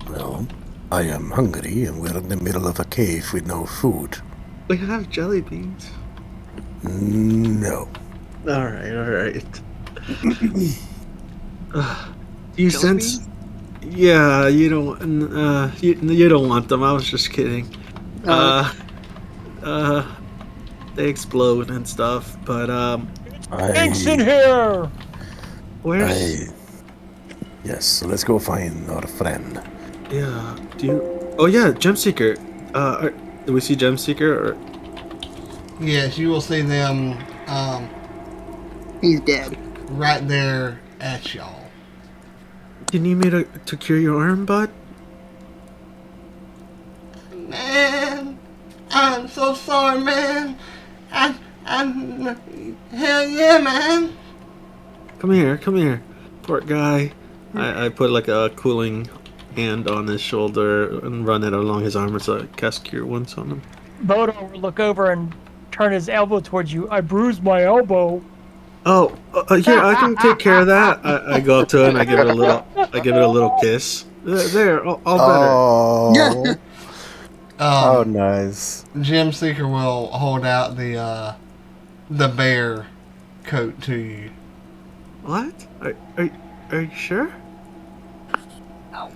Speaker 3: Well, I am hungry and we're in the middle of a cave with no food.
Speaker 4: We have jelly beans.
Speaker 3: No.
Speaker 4: Alright. You sense? Yeah, you don't. You don't want them. I was just kidding. They explode and stuff, but
Speaker 2: Thanks in here!
Speaker 4: where's?
Speaker 3: Yes, so let's go find our friend.
Speaker 4: Yeah. Do you? Oh yeah, Gem Seeker. Do we see Gem Seeker? Or
Speaker 1: Yes, you will see them
Speaker 5: He's dead.
Speaker 1: right there at y'all.
Speaker 4: do you need me to cure your arm, bud?
Speaker 1: Man, I'm so sorry, man. Hell yeah, man.
Speaker 4: Come here. Poor guy. I put like a cooling hand on his shoulder and run it along his armor so I cast Cure Wounds on him.
Speaker 2: Bodar will look over and turn his elbow towards you. I bruised my elbow.
Speaker 4: Oh, here, I can take care of that. I go up to it and I give it a little kiss. There, all better.
Speaker 3: Oh, oh,
Speaker 1: Um,
Speaker 3: nice.
Speaker 1: Gem Seeker will hold out the bear coat to you.
Speaker 4: What? Are you sure?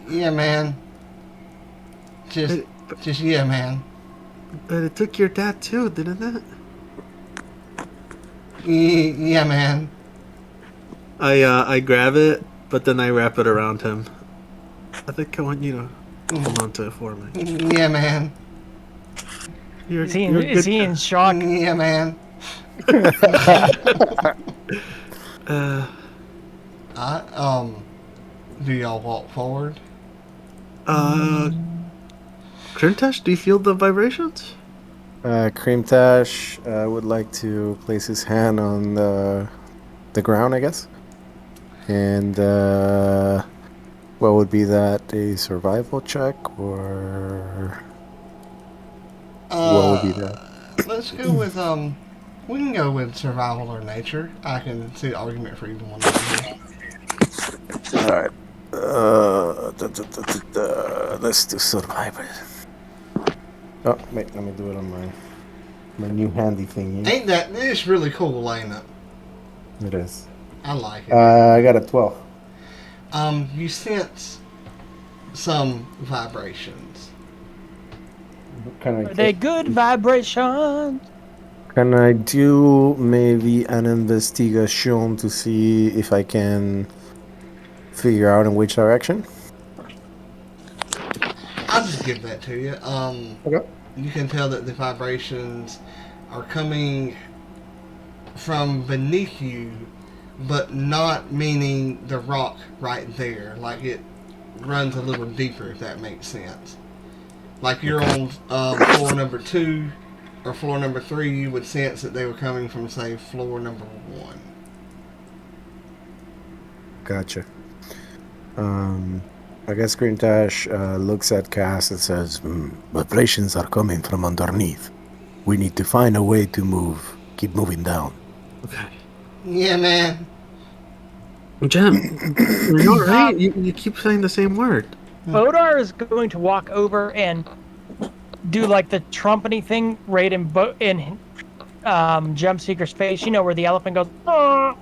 Speaker 1: Yeah, man. Just yeah, man.
Speaker 4: But it took your dad too, didn't it?
Speaker 1: Yeah, man.
Speaker 4: I grab it, but then I wrap it around him. I think I want you to hold on to it for me.
Speaker 1: Yeah, man.
Speaker 2: Is he in shock?
Speaker 1: Yeah, man. Do y'all walk forward?
Speaker 4: Krimtash, do you feel the vibrations?
Speaker 3: Krimtash would like to place his hand on the ground, I guess. And what would be that? A survival check or what would be that?
Speaker 1: Let's go with we can go with survival or nature. I can see the argument for either one of them.
Speaker 3: All right. Let's do survival. Oh, wait, let me do it on my new handy thingy.
Speaker 1: Ain't that it's really cool, ain't it?
Speaker 3: It is.
Speaker 1: I like it.
Speaker 3: I got a 12.
Speaker 1: You sense some vibrations.
Speaker 2: Are they good vibrations?
Speaker 3: Can I do maybe an investigation to see if I can figure out in which direction?
Speaker 1: I'll just give that to you.
Speaker 3: Okay.
Speaker 1: You can tell that the vibrations are coming from beneath you, but not meaning the rock right there. Like it runs a little deeper, if that makes sense. Like you're on floor number 2 or floor number 3, you would sense that they were coming from, say, floor number 1.
Speaker 3: Gotcha. I guess Krimtash looks at Cass and says, vibrations are coming from underneath. We need to find a way to move. Keep moving down.
Speaker 4: Okay.
Speaker 1: Yeah, man.
Speaker 4: Gem, are you alright? You keep saying the same word.
Speaker 2: Bodar is going to walk over and do like the trumpety thing right in Gem Seeker's face. You know where the elephant goes. Oh.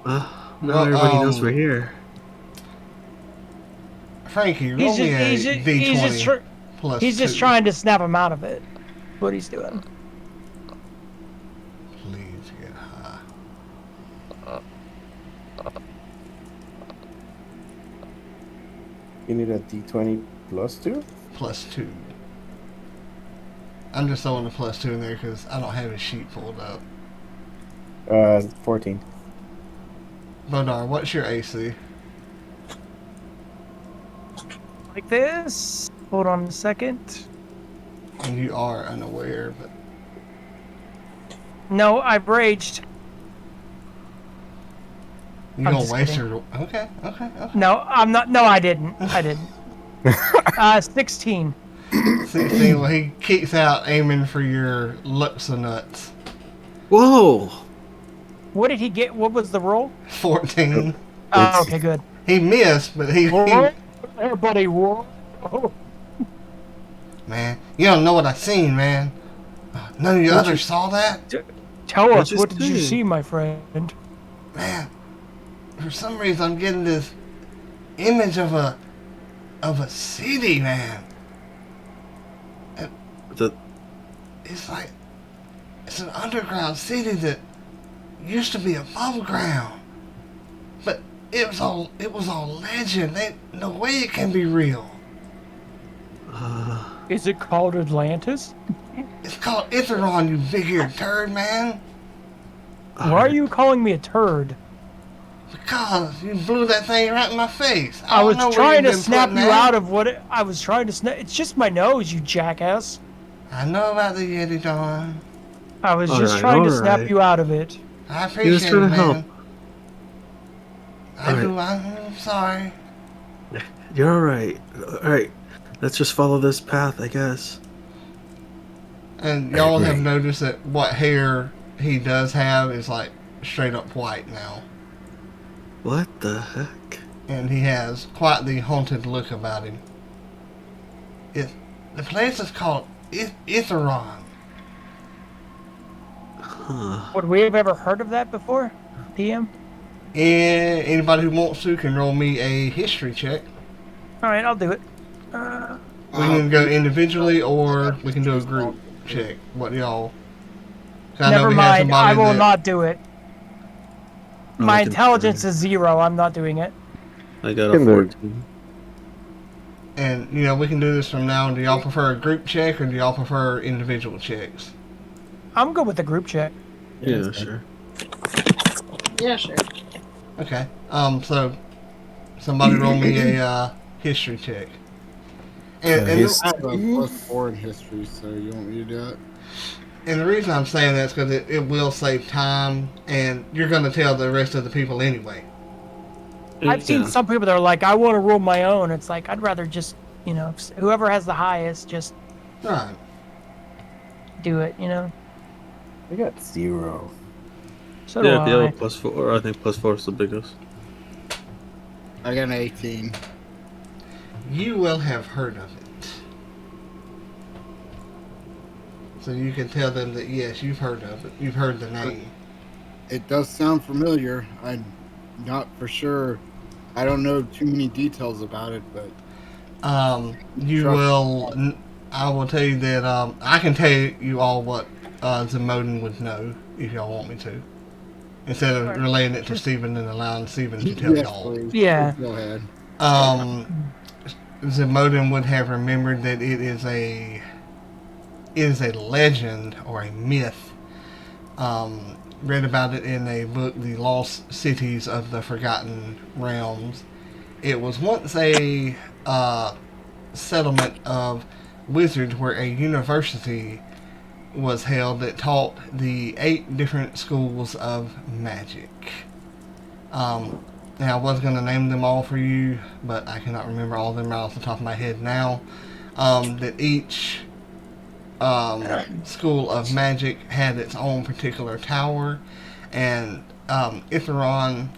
Speaker 4: Now everybody knows we're here.
Speaker 1: Franky, roll me a D20 plus
Speaker 2: He's just
Speaker 1: 2.
Speaker 2: trying to snap him out of it. What he's doing.
Speaker 1: Please get high.
Speaker 3: You need a D20 plus 2?
Speaker 1: Plus 2. I'm just throwing the plus 2 in there because I don't have his sheet pulled up.
Speaker 3: 14.
Speaker 1: Bodar, what's your AC?
Speaker 2: Like this. Hold on a second.
Speaker 1: And you are unaware, but
Speaker 2: No, I've raged.
Speaker 1: you
Speaker 2: I'm
Speaker 1: gonna
Speaker 2: just
Speaker 1: waste
Speaker 2: kidding.
Speaker 1: your. Okay.
Speaker 2: No, I'm not. No, I didn't. 16.
Speaker 1: 16. Well, he keeps out aiming for your lips and nuts.
Speaker 4: Whoa!
Speaker 2: What did he get? What was the roll?
Speaker 1: 14.
Speaker 2: Oh, okay, good.
Speaker 1: He missed, but he
Speaker 2: Everybody, whoa.
Speaker 1: man, you don't know what I seen, man. None of you others saw that,
Speaker 2: Tell us,
Speaker 4: What'd you
Speaker 2: what did you
Speaker 4: see?
Speaker 2: see, my friend?
Speaker 1: man. For some reason, I'm getting this image of a city, man. It's like it's an underground city that used to be above ground, but It was all legend. No way it can be real.
Speaker 2: Is it called Atlantis?
Speaker 1: It's called Itheron, you big-eared turd, man.
Speaker 2: Why are you calling me a turd?
Speaker 1: Because you blew that thing right in my face.
Speaker 2: I was trying to snap you out
Speaker 1: of.
Speaker 2: of what I was trying to snap. It's just my nose, you jackass.
Speaker 1: I know about the Yeti, Don.
Speaker 2: I was just trying to snap you out of it.
Speaker 1: I appreciate it, man.
Speaker 4: Help.
Speaker 1: I'm sorry.
Speaker 4: You're alright. Alright. Let's just follow this path, I guess.
Speaker 1: And y'all have noticed that what hair he does have is like straight up white now.
Speaker 4: What the heck?
Speaker 1: And he has quite the haunted look about him. The place is called Itheron.
Speaker 4: Huh.
Speaker 2: Would we have ever heard of that before, DM?
Speaker 1: And anybody who wants to can roll me a history check.
Speaker 2: Alright, I'll do it.
Speaker 1: We can go individually or we can do a group check. What do y'all...
Speaker 2: Never mind, I will not do it.
Speaker 4: Oh,
Speaker 2: My
Speaker 4: I can
Speaker 2: intelligence
Speaker 4: try.
Speaker 2: is 0, I'm not doing it.
Speaker 4: I got a 14.
Speaker 1: And, you know, we can do this from now on. Do y'all prefer a group check or do y'all prefer individual checks?
Speaker 2: I'm good with the group check.
Speaker 4: Yeah, sure.
Speaker 5: Yeah, sure.
Speaker 1: Okay. So, somebody roll me a history check. And,
Speaker 6: I have a +4 in history, so you want me to do it?
Speaker 1: And the reason I'm saying that is because it will save time, and you're going to tell the rest of the people anyway.
Speaker 2: I've seen some people that are like, I want to rule my own. It's like, I'd rather just, you know, whoever has the highest, just
Speaker 1: Right.
Speaker 2: do it, you know?
Speaker 3: I got 0.
Speaker 2: So do
Speaker 4: Yeah, if you
Speaker 2: I.
Speaker 4: have a +4, I think +4 is the biggest.
Speaker 6: I got an 18.
Speaker 1: You will have heard of it. So you can tell them that, yes, you've heard of it. You've heard the name.
Speaker 6: It does sound familiar. I'm not for sure. I don't know too many details about it, but
Speaker 1: You
Speaker 6: Sure.
Speaker 1: will... I will tell you that I can tell you all what Zemodan would know if y'all want me to. Instead of relaying it to Stephen and allowing Stephen to tell
Speaker 6: yes,
Speaker 1: y'all.
Speaker 6: please.
Speaker 2: Yeah.
Speaker 6: Go ahead.
Speaker 1: Zemodan would have remembered that it is a legend or a myth. Read about it in a book, The Lost Cities of the Forgotten Realms. It was once a settlement of wizards where a university was held that taught the 8 different schools of magic. Now, I was going to name them all for you, but I cannot remember all of them right off the top of my head now. That each school of magic had its own particular tower, and Itheron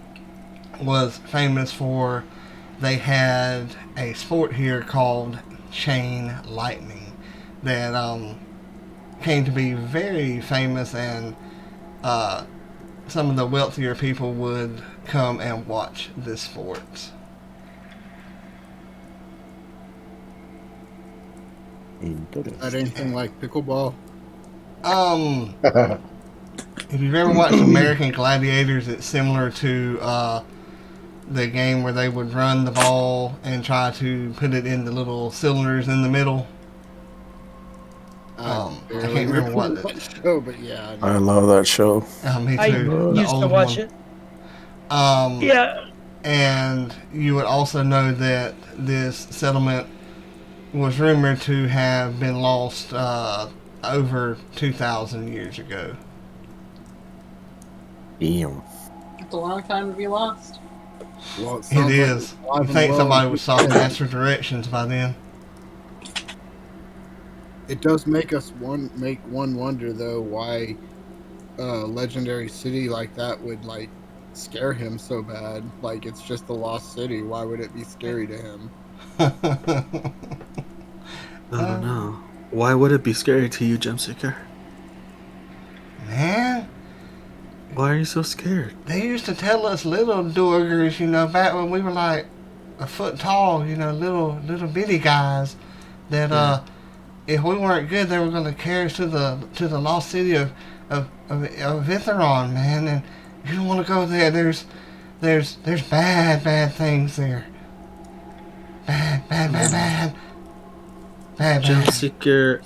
Speaker 1: was famous for, they had a sport here called chain lightning that came to be very famous, and some of the wealthier people would come and watch this sport.
Speaker 6: Is that anything like pickleball?
Speaker 1: If you've ever watched American Gladiators, it's similar to the game where they would run the ball and try to put it in the little cylinders in the middle. I can't remember what
Speaker 6: that show, but yeah.
Speaker 3: I love that show.
Speaker 1: Me too.
Speaker 2: I
Speaker 1: the
Speaker 2: used to
Speaker 1: old
Speaker 2: watch
Speaker 1: one.
Speaker 2: it.
Speaker 1: Yeah. And you would also know that this settlement was rumored to have been lost over 2,000 years ago.
Speaker 3: Damn.
Speaker 5: It's a long time to be lost.
Speaker 6: Well,
Speaker 1: It
Speaker 6: sounds
Speaker 1: is.
Speaker 6: like
Speaker 1: I think somebody would stop master directions by then.
Speaker 6: It does make one wonder though why a legendary city like that would like scare him so bad. Like it's just a lost city. Why would it be scary to him?
Speaker 4: I don't know. Why would it be scary to you, Gemseeker?
Speaker 1: Man,
Speaker 4: Why are you so scared?
Speaker 1: they used to tell us little doggers, you know, back when we were like a foot tall, you know, little bitty guys, that if we weren't good, they were going to carry us to the lost city of Itheron, man. And you don't want to go there. There's there's bad things there. Bad.
Speaker 4: Gem Seeker,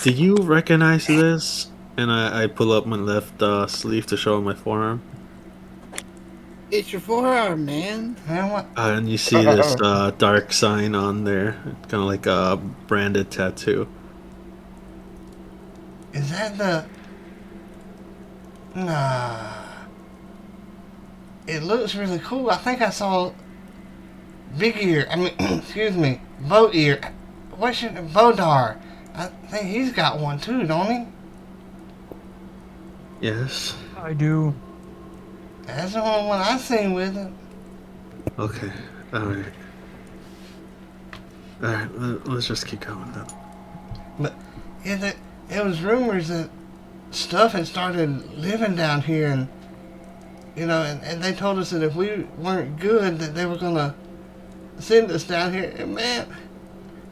Speaker 4: do you recognize this? And I pull up my left sleeve to show my forearm.
Speaker 6: It's your forearm, man.
Speaker 1: Man, what?
Speaker 4: And you see this dark sign on there, kind of like a branded tattoo.
Speaker 1: Is that the... Nah. It looks really cool. I think I saw Big Ear. I mean, excuse me, Boat Ear. What's your Bodar? I think he's got one too, don't he?
Speaker 4: Yes.
Speaker 2: I do.
Speaker 1: That's the only one I seen with it.
Speaker 4: Okay. Alright. Alright, let's just keep going then.
Speaker 1: But yeah, it was rumors that stuff had started living down here, and you know, and they told us that if we weren't good, that they were gonna send us down here. And man,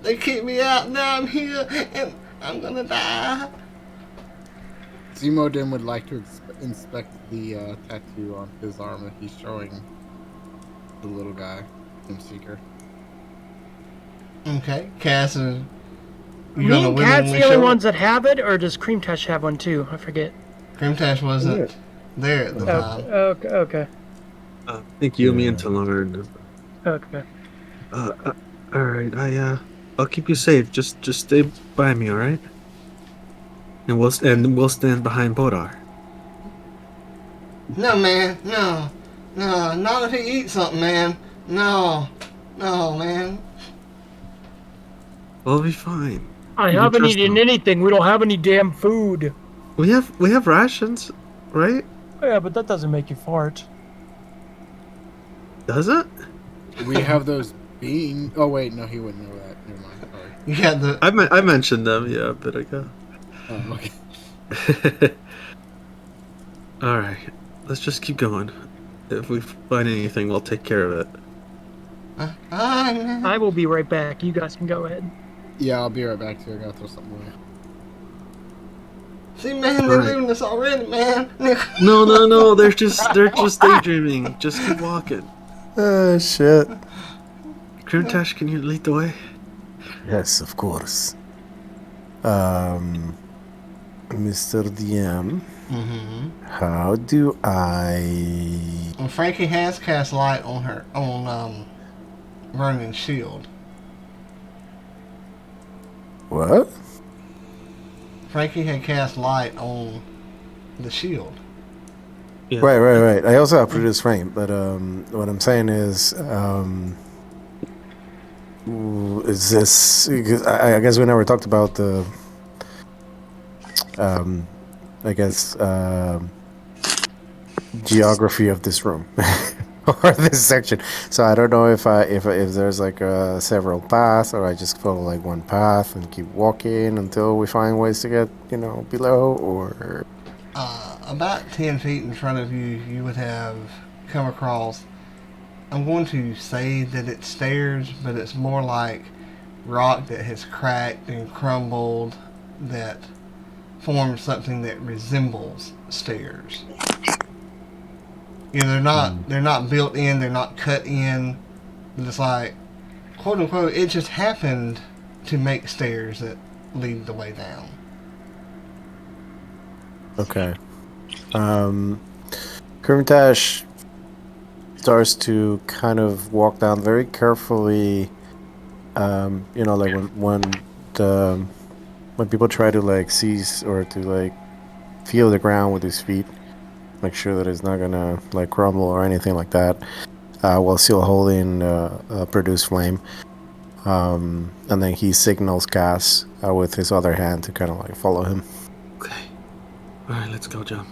Speaker 1: they kicked me out. Now I'm here, and I'm gonna die.
Speaker 6: Zemodan would like to inspect the tattoo on his arm that he's showing the little guy, Gem Seeker.
Speaker 1: Okay, Cass, you
Speaker 2: Me
Speaker 1: gonna
Speaker 2: and Cat's
Speaker 1: willingly
Speaker 2: the only
Speaker 1: show
Speaker 2: ones that have it, or does Krimtash have one too? I forget.
Speaker 1: Krimtash wasn't there at the time.
Speaker 2: Okay.
Speaker 4: I think you, me, and Talon
Speaker 2: Okay.
Speaker 4: alright, I'll keep you safe. Just stay by me, alright? And we'll stand behind Bodar.
Speaker 1: No, man, no, not if he eats something, man. No, man.
Speaker 4: We'll be fine.
Speaker 2: I
Speaker 4: You
Speaker 2: haven't
Speaker 4: trust
Speaker 2: eaten
Speaker 4: him.
Speaker 2: anything. We don't have any damn food.
Speaker 4: We have rations, right?
Speaker 2: Yeah, but that doesn't make you fart.
Speaker 4: Does it?
Speaker 6: We have those beans. Oh wait, no, he wouldn't know that. Never mind. Sorry.
Speaker 1: Yeah, the
Speaker 4: I mentioned them, yeah, a bit ago.
Speaker 6: Oh, okay.
Speaker 4: Alright, let's just keep going. If we find anything, we'll take care of it.
Speaker 1: man.
Speaker 2: I will be right back. You guys can go ahead.
Speaker 6: Yeah, I'll be right back too. I gotta throw something away.
Speaker 1: See, man, they're
Speaker 4: Right.
Speaker 1: leaving us already, man.
Speaker 4: No, they're just daydreaming. Just keep walking.
Speaker 3: Oh, shit.
Speaker 4: Krimtash, can you lead the way?
Speaker 3: Yes, of course. Mr. DM,
Speaker 1: Mm-hmm.
Speaker 3: how do I...
Speaker 1: Well, Frankie has cast light on Vernon's shield.
Speaker 3: What?
Speaker 1: Frankie had cast light on the shield.
Speaker 4: Yeah.
Speaker 3: Right. I also have produce frame, but what I'm saying is this? Because I guess we never talked about the geography of this room or this section. So I don't know if there's like several paths, or I just follow like one path and keep walking until we find ways to get below, or.
Speaker 1: About 10 feet in front of you, you would have come across, I'm going to say that it's stairs, but it's more like rock that has cracked and crumbled that forms something that resembles stairs. They're not built in, they're not cut in, but it's like, quote unquote, it just happened to make stairs that lead the way down.
Speaker 3: Okay. Krimtash starts to kind of walk down very carefully. Like when people try to like seize or to like feel the ground with his feet, make sure that it's not gonna like crumble or anything like that, while still holding produce flame. And then he signals Cass with his other hand to kind of like follow him.
Speaker 4: Okay. Alright, let's go, jump.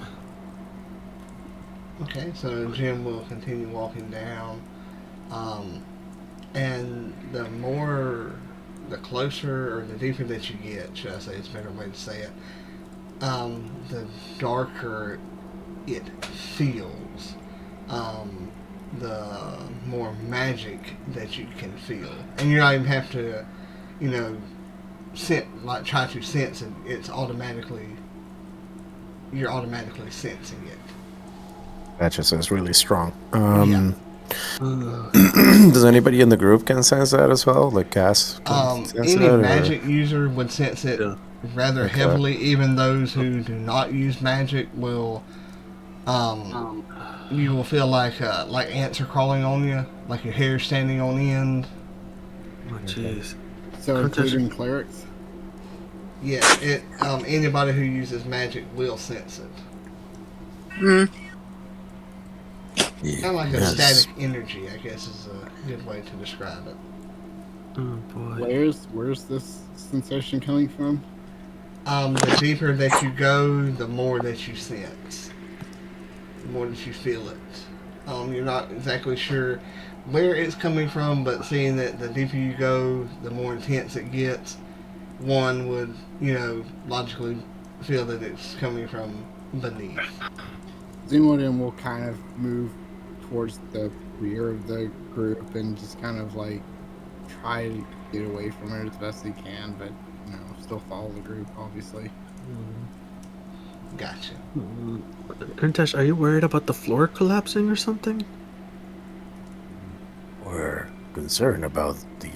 Speaker 1: Okay, so Jim will continue walking down, and the closer or the deeper that you get, should I say, it's a better way to say it, the darker it feels, the more magic that you can feel, and you don't even have to, try to sense it. You're automatically sensing it.
Speaker 3: That just is really strong.
Speaker 1: Yeah.
Speaker 3: Does anybody in the group can sense that as well? Like Cass can sense
Speaker 1: Any
Speaker 3: it, or-
Speaker 1: magic user would sense it
Speaker 4: Yeah.
Speaker 1: rather
Speaker 3: Okay.
Speaker 1: heavily. Even those who do not use magic will, you will feel like ants are crawling on you, like your hair standing on end.
Speaker 4: Oh, jeez.
Speaker 6: So including clerics.
Speaker 1: Yeah, it. Anybody who uses magic will sense it.
Speaker 3: Yeah.
Speaker 1: Kind of like a
Speaker 3: Yes.
Speaker 1: static energy, I guess, is a good way to describe it.
Speaker 4: Oh boy.
Speaker 6: Where's this sensation coming from?
Speaker 1: The deeper that you go, the more that you sense, the more that you feel it. You're not exactly sure where it's coming from, but seeing that the deeper you go, the more intense it gets, one would, logically feel that it's coming from beneath.
Speaker 6: Zemodan will kind of move towards the rear of the group and just kind of like try to get away from it as best he can, but still follow the group, obviously.
Speaker 1: Gotcha.
Speaker 4: Krimtash, are you worried about the floor collapsing or something?
Speaker 3: We're concerned about the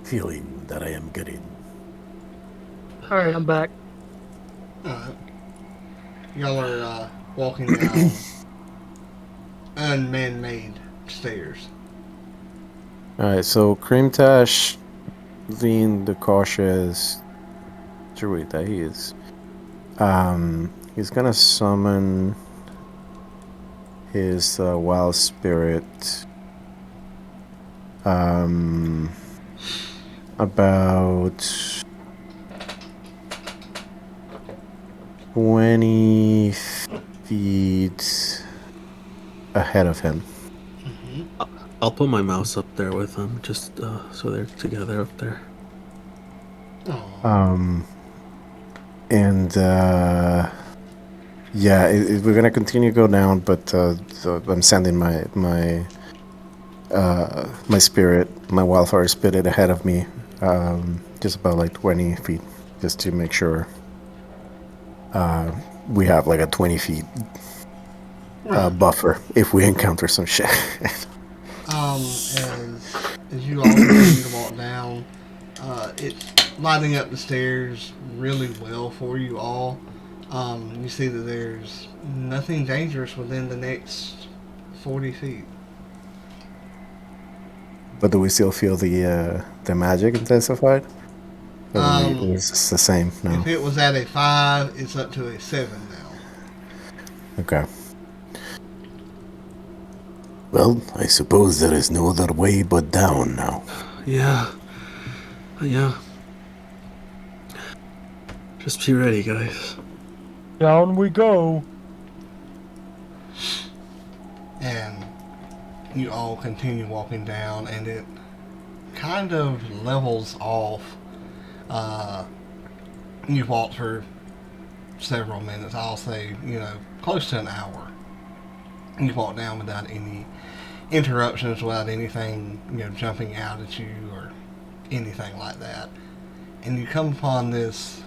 Speaker 3: feeling that I am getting.
Speaker 2: All right, I'm back.
Speaker 1: Y'all are walking down unman-made stairs.
Speaker 3: Alright, so Krimtash, being the cautious druid that he is, he's gonna summon his wild spirit about 20 feet ahead of him.
Speaker 4: I'll put my mouse up there with them, just so they're together up there.
Speaker 3: And we're gonna continue to go down, but so I'm sending my spirit, my wildfire spirit ahead of me, just about like 20 feet, just to make sure we have like a 20 feet buffer if we encounter some shit.
Speaker 1: As you all continue to walk down, it's lighting up the stairs really well for you all. You see that there's nothing dangerous within the next 40 feet.
Speaker 3: But do we still feel the magic intensified? Or it's the same now?
Speaker 1: If it was at a 5, it's up to a 7 now.
Speaker 3: Okay. Well, I suppose there is no other way but down now.
Speaker 4: Yeah. Just be ready, guys.
Speaker 2: Down we go.
Speaker 1: And you all continue walking down, and it kind of levels off. You walk for several minutes, I'll say, close to an hour. You walk down without any interruptions, without anything, jumping out at you or anything like that. And you come upon this,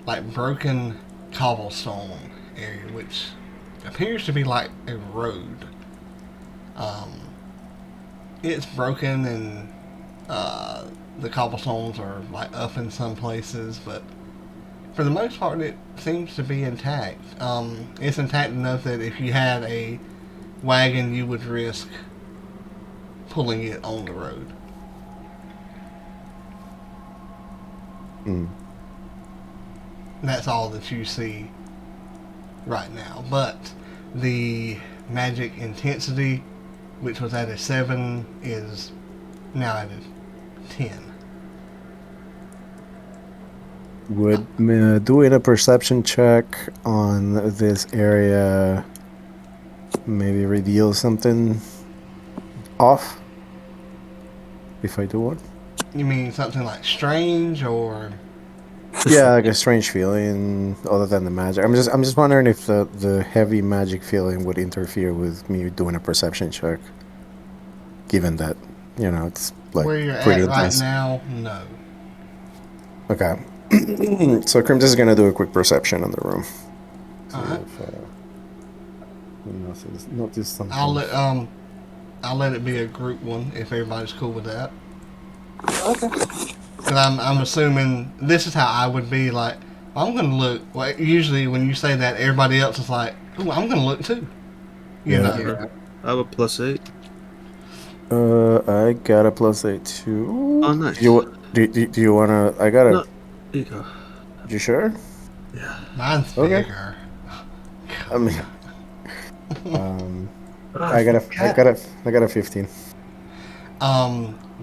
Speaker 1: like, broken cobblestone area, which appears to be like a road. It's broken, and the cobblestones are like up in some places, but for the most part it seems to be intact. It's intact enough that if you had a wagon, you would risk pulling it on the road. That's all that you see right now. But the magic intensity, which was at a 7, is now at a 10.
Speaker 3: Would doing a perception check on this area maybe reveal something off? If I do one?
Speaker 1: You mean something like strange, or?
Speaker 3: Yeah, like a strange feeling other than the magic. I'm just wondering if the heavy magic feeling would interfere with me doing a perception check. Given that, it's like
Speaker 1: Where you're
Speaker 3: pretty
Speaker 1: at right
Speaker 3: intense.
Speaker 1: now, no.
Speaker 3: Okay. So Krimtash is gonna do a quick perception in the room. See
Speaker 1: Alright.
Speaker 3: if, So it's not just something.
Speaker 1: I'll let it be a group one if everybody's cool with that.
Speaker 5: Okay.
Speaker 1: Because I'm assuming this is how I would be like. I'm gonna look. Well, usually when you say that, everybody else is like, "Ooh, I'm gonna look too." You know.
Speaker 6: Yeah.
Speaker 4: I have a +8.
Speaker 3: I got a +8 too.
Speaker 4: Oh, nice.
Speaker 3: Do you wanna? I got a.
Speaker 4: No, here you go.
Speaker 3: You sure?
Speaker 4: Yeah.
Speaker 1: Mine's
Speaker 3: Okay.
Speaker 1: bigger.
Speaker 3: I mean, I got a 15.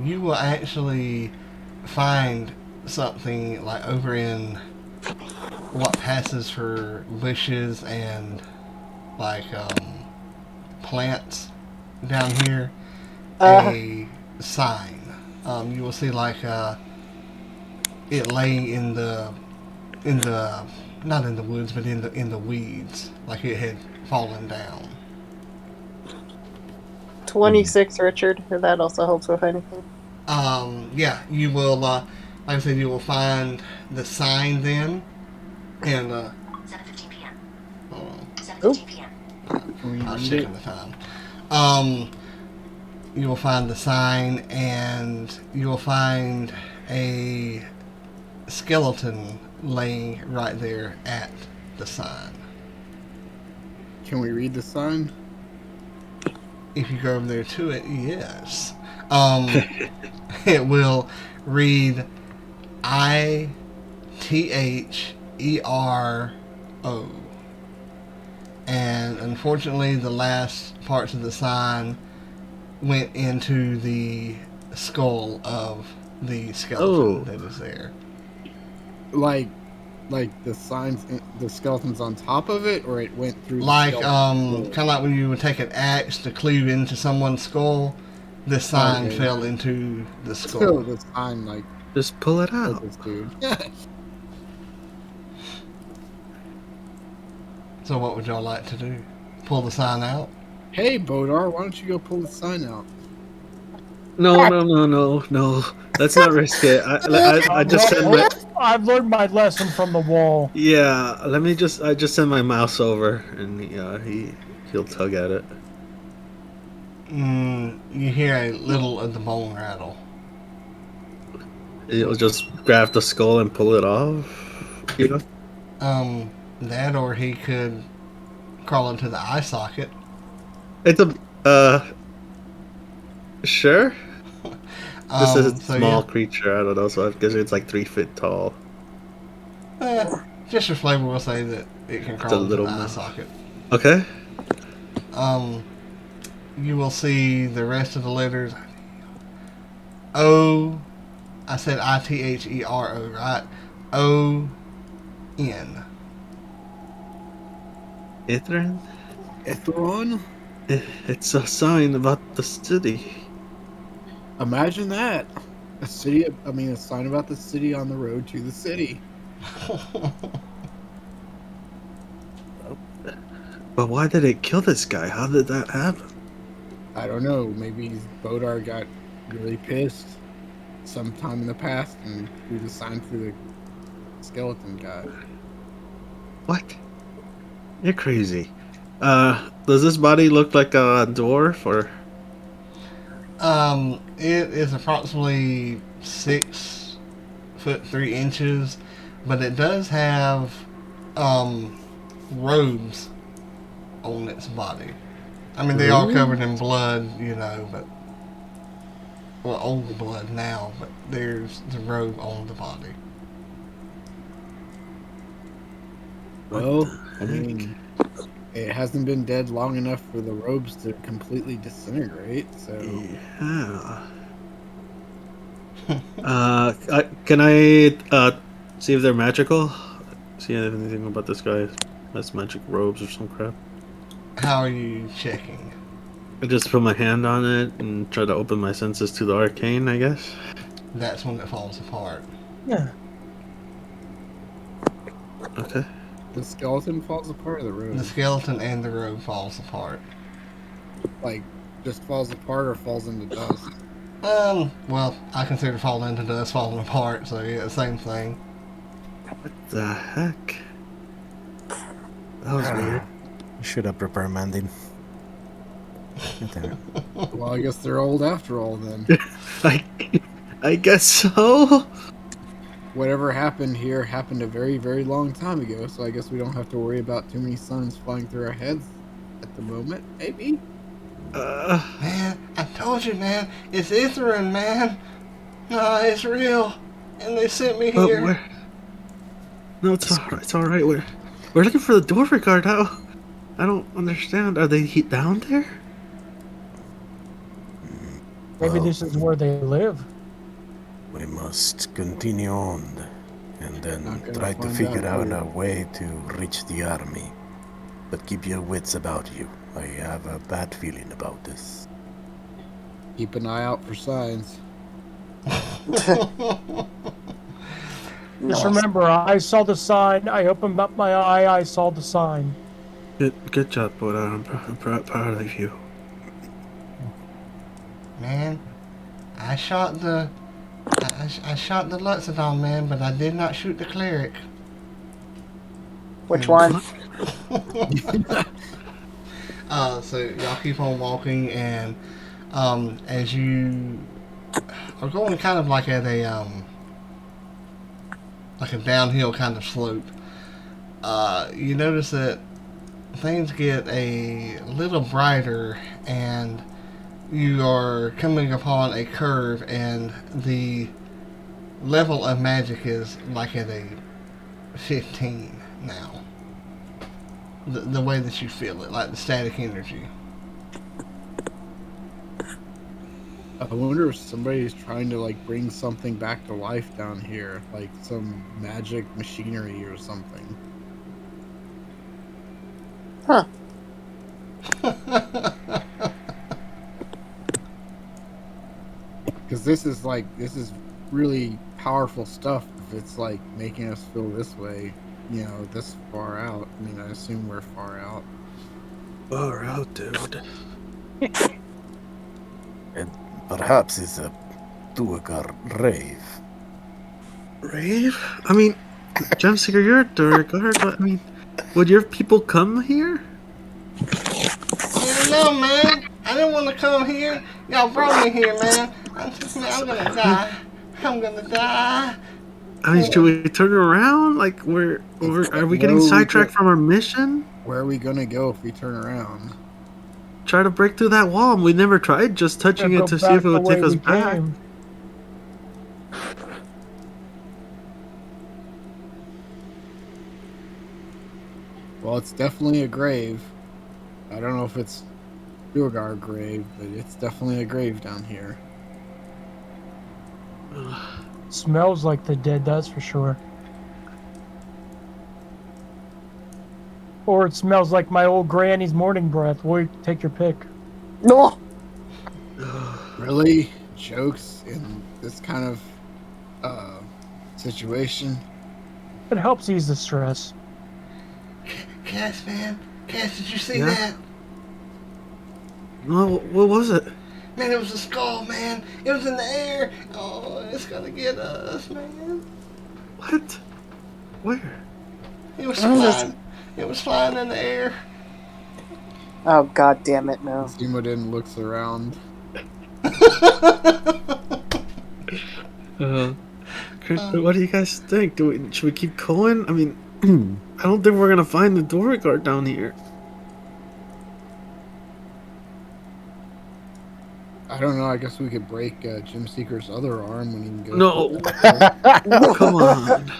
Speaker 1: You will actually find something like over in what passes for bushes and like plants down here, a sign. You will see like it laying in the not in the woods but in the weeds, like it had fallen down.
Speaker 5: 26, Richard. If that also helps with anything.
Speaker 1: Yeah, you will like I said, you will find the sign then, and
Speaker 8: 7:15 p.m.
Speaker 1: hold on.
Speaker 8: 7:15 p.m.
Speaker 1: I was checking the time. You will find the sign, and you will find a skeleton laying right there at the sign.
Speaker 6: Can we read the sign?
Speaker 1: If you go over there to it, yes. It will read ITHERO. And unfortunately, the last parts of the sign went into the skull of the skeleton that is there.
Speaker 6: Like the signs, the skeleton's on top of it, or it went through.
Speaker 1: Like,
Speaker 6: the
Speaker 1: kind of like when you would take an axe to cleave into someone's skull, the sign fell into the skull.
Speaker 6: Still, the sign like
Speaker 4: Just pull it out.
Speaker 6: this dude.
Speaker 1: So what would y'all like to do? Pull the sign out?
Speaker 6: Hey, Bodar, why don't you go pull the sign out?
Speaker 4: No. Let's not risk it. I just send my.
Speaker 2: I've learned my lesson from the wall.
Speaker 4: Yeah, I just send my mouse over, and he'll tug at it.
Speaker 1: You hear a little of the bone rattle.
Speaker 4: He'll just grab the skull and pull it off. You know.
Speaker 1: That, or he could crawl into the eye socket.
Speaker 4: It's a sure. This is a small creature. I don't know, so I guess it's like 3 feet tall.
Speaker 1: Just for flavor, we'll say that it can crawl into the eye socket.
Speaker 4: Okay.
Speaker 1: You will see the rest of the letters. O. I said ITHERO, right? ON.
Speaker 4: Ithran?
Speaker 6: Ithron?
Speaker 4: It's a sign about the city.
Speaker 6: Imagine that. A sign about the city on the road to the city.
Speaker 4: But why did it kill this guy? How did that happen?
Speaker 6: I don't know. Maybe Bodar got really pissed sometime in the past and threw the sign through the skeleton guy.
Speaker 4: What? You're crazy. Does this body look like a dwarf or?
Speaker 1: It is approximately 6 foot 3 inches, but it does have robes on its body. I mean, they are covered in blood, but old blood now, but there's the robe on the body.
Speaker 6: Well, I mean, it hasn't been dead long enough for the robes to completely disintegrate, so...
Speaker 4: Yeah. Can I see if they're magical? See anything about this guy? That's magic robes or some crap.
Speaker 1: How are you checking?
Speaker 4: I just put my hand on it and try to open my senses to the arcane, I guess.
Speaker 1: That's when it falls apart.
Speaker 2: Yeah.
Speaker 4: Okay.
Speaker 6: The skeleton falls apart, or the robe?
Speaker 1: The skeleton and the robe falls apart.
Speaker 6: Like, just falls apart or falls into dust?
Speaker 1: Well, I consider falling into dust falling apart, so yeah, same thing.
Speaker 4: What the heck? That was weird.
Speaker 3: Should have reprimanded.
Speaker 6: Well, I guess they're old after all then.
Speaker 4: I guess so.
Speaker 6: Whatever happened here happened a very, very long time ago, so I guess we don't have to worry about too many suns flying through our heads at the moment, maybe?
Speaker 1: Man, I told you, man. It's Ithrin, man. No, it's real. And they sent me
Speaker 4: But
Speaker 1: here.
Speaker 4: No, it's alright. It's alright. We're looking for the door guard. I don't understand. Are they down there?
Speaker 2: Maybe this is where they live.
Speaker 3: We must continue on and then
Speaker 6: Not gonna
Speaker 3: try to
Speaker 6: find
Speaker 3: figure
Speaker 6: out
Speaker 3: out
Speaker 6: who.
Speaker 3: a way to reach the army. But keep your wits about you. I have a bad feeling about this.
Speaker 6: Keep an eye out for signs.
Speaker 2: Just remember, I saw the sign. I opened up my eye. I saw the sign.
Speaker 4: Good job, Bodar. I'm proud of you.
Speaker 1: Man, I shot the Luxodon, man, but I did not shoot the cleric.
Speaker 5: Which one?
Speaker 1: So y'all keep on walking, and as you are going kind of like at a downhill kind of slope, you notice that things get a little brighter, and you are coming upon a curve, and the level of magic is like at a 15 now. The way that you feel it, like the static energy.
Speaker 6: I wonder if somebody's trying to like bring something back to life down here, like some magic machinery or something.
Speaker 5: Huh.
Speaker 6: Because this is really powerful stuff. If it's like making us feel this way, you know, this far out. I mean, I assume we're far out.
Speaker 4: Far out, dude.
Speaker 3: And perhaps it's a Duergar rave.
Speaker 4: Rave? I mean, Gemseeker, you're a door guard, but I mean, would your people come here?
Speaker 1: I don't know, man. I didn't want to come here. Y'all brought me here, man. I'm gonna die. I'm gonna die.
Speaker 4: I mean, should we turn around? Like, are we getting sidetracked from our mission?
Speaker 6: Where are we gonna go if we turn around?
Speaker 4: Try to break through that wall. We never tried just touching
Speaker 2: Go
Speaker 4: it to see
Speaker 2: back
Speaker 4: if it would
Speaker 2: the way
Speaker 4: take us
Speaker 2: we
Speaker 4: back.
Speaker 2: came.
Speaker 6: Well, it's definitely a grave. I don't know if it's Duergar grave, but it's definitely a grave down here.
Speaker 2: Smells like the dead, that's for sure. Or it smells like my old granny's morning breath. Take your pick.
Speaker 5: No.
Speaker 6: Really? Jokes in this kind of situation?
Speaker 2: It helps ease the stress.
Speaker 1: Cass, man. Cass, did you see
Speaker 4: Yeah?
Speaker 1: that?
Speaker 4: No, what was it?
Speaker 1: Man, it was a skull, man. It was in the air. Oh, it's gonna get us, man.
Speaker 4: What? Where?
Speaker 1: It was flying. It was flying in the air.
Speaker 5: Oh, god damn it, no.
Speaker 6: Zemodan looks around.
Speaker 4: What do you guys think? Should we keep going? I mean, I don't think we're gonna find the door guard down here.
Speaker 6: I don't know, I guess we could break Jim Seeker's other arm when he can go.
Speaker 4: No. Come on.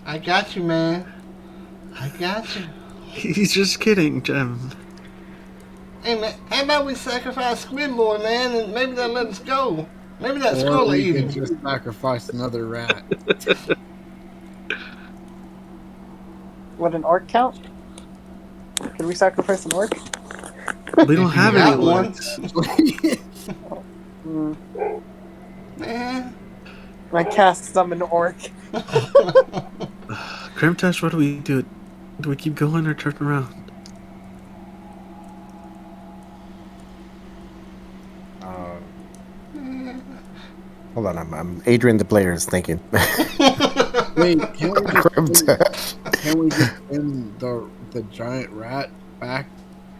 Speaker 1: I got you, man. I got you.
Speaker 4: He's just kidding, Jem.
Speaker 1: Hey, man, how about we sacrifice Squid Boy, man, and maybe they'll let us go. Maybe that
Speaker 6: Or
Speaker 1: skull will
Speaker 6: we
Speaker 1: eat
Speaker 6: could
Speaker 1: him.
Speaker 6: just sacrifice another rat.
Speaker 5: Would an orc count? Could we sacrifice an orc?
Speaker 4: We don't have
Speaker 1: got
Speaker 4: any
Speaker 1: one.
Speaker 4: ones.
Speaker 1: Man.
Speaker 5: I cast summon orc.
Speaker 4: Krimtash, what do we do? Do we keep going or turn around?
Speaker 3: Hold on, I'm Adrian the player is thinking.
Speaker 6: Wait, can't we just can we just send the giant rat back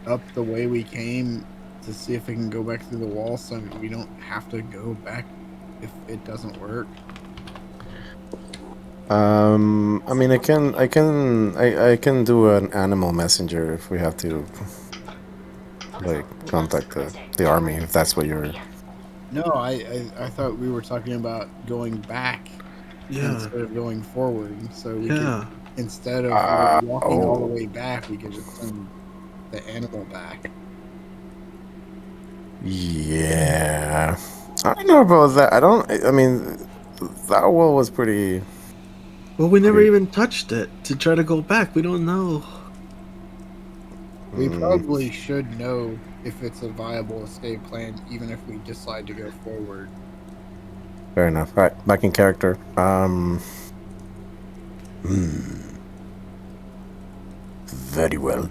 Speaker 6: up the way we came to see if it can go back through the wall, so we don't have to go back if it doesn't work?
Speaker 3: I mean, I can do an animal messenger if we have to, like, contact the army, if that's what you're...
Speaker 6: No, I thought we were talking about going back instead of going forward. So we could, instead of walking all the way back, we could just send the animal back.
Speaker 3: Yeah. I don't know about that. I mean, that wall was pretty...
Speaker 4: Well, we never even touched it to try to go back. We don't know.
Speaker 6: We probably should know if it's a viable escape plan, even if we decide to go forward.
Speaker 3: Fair enough. All right, back in character. Very well.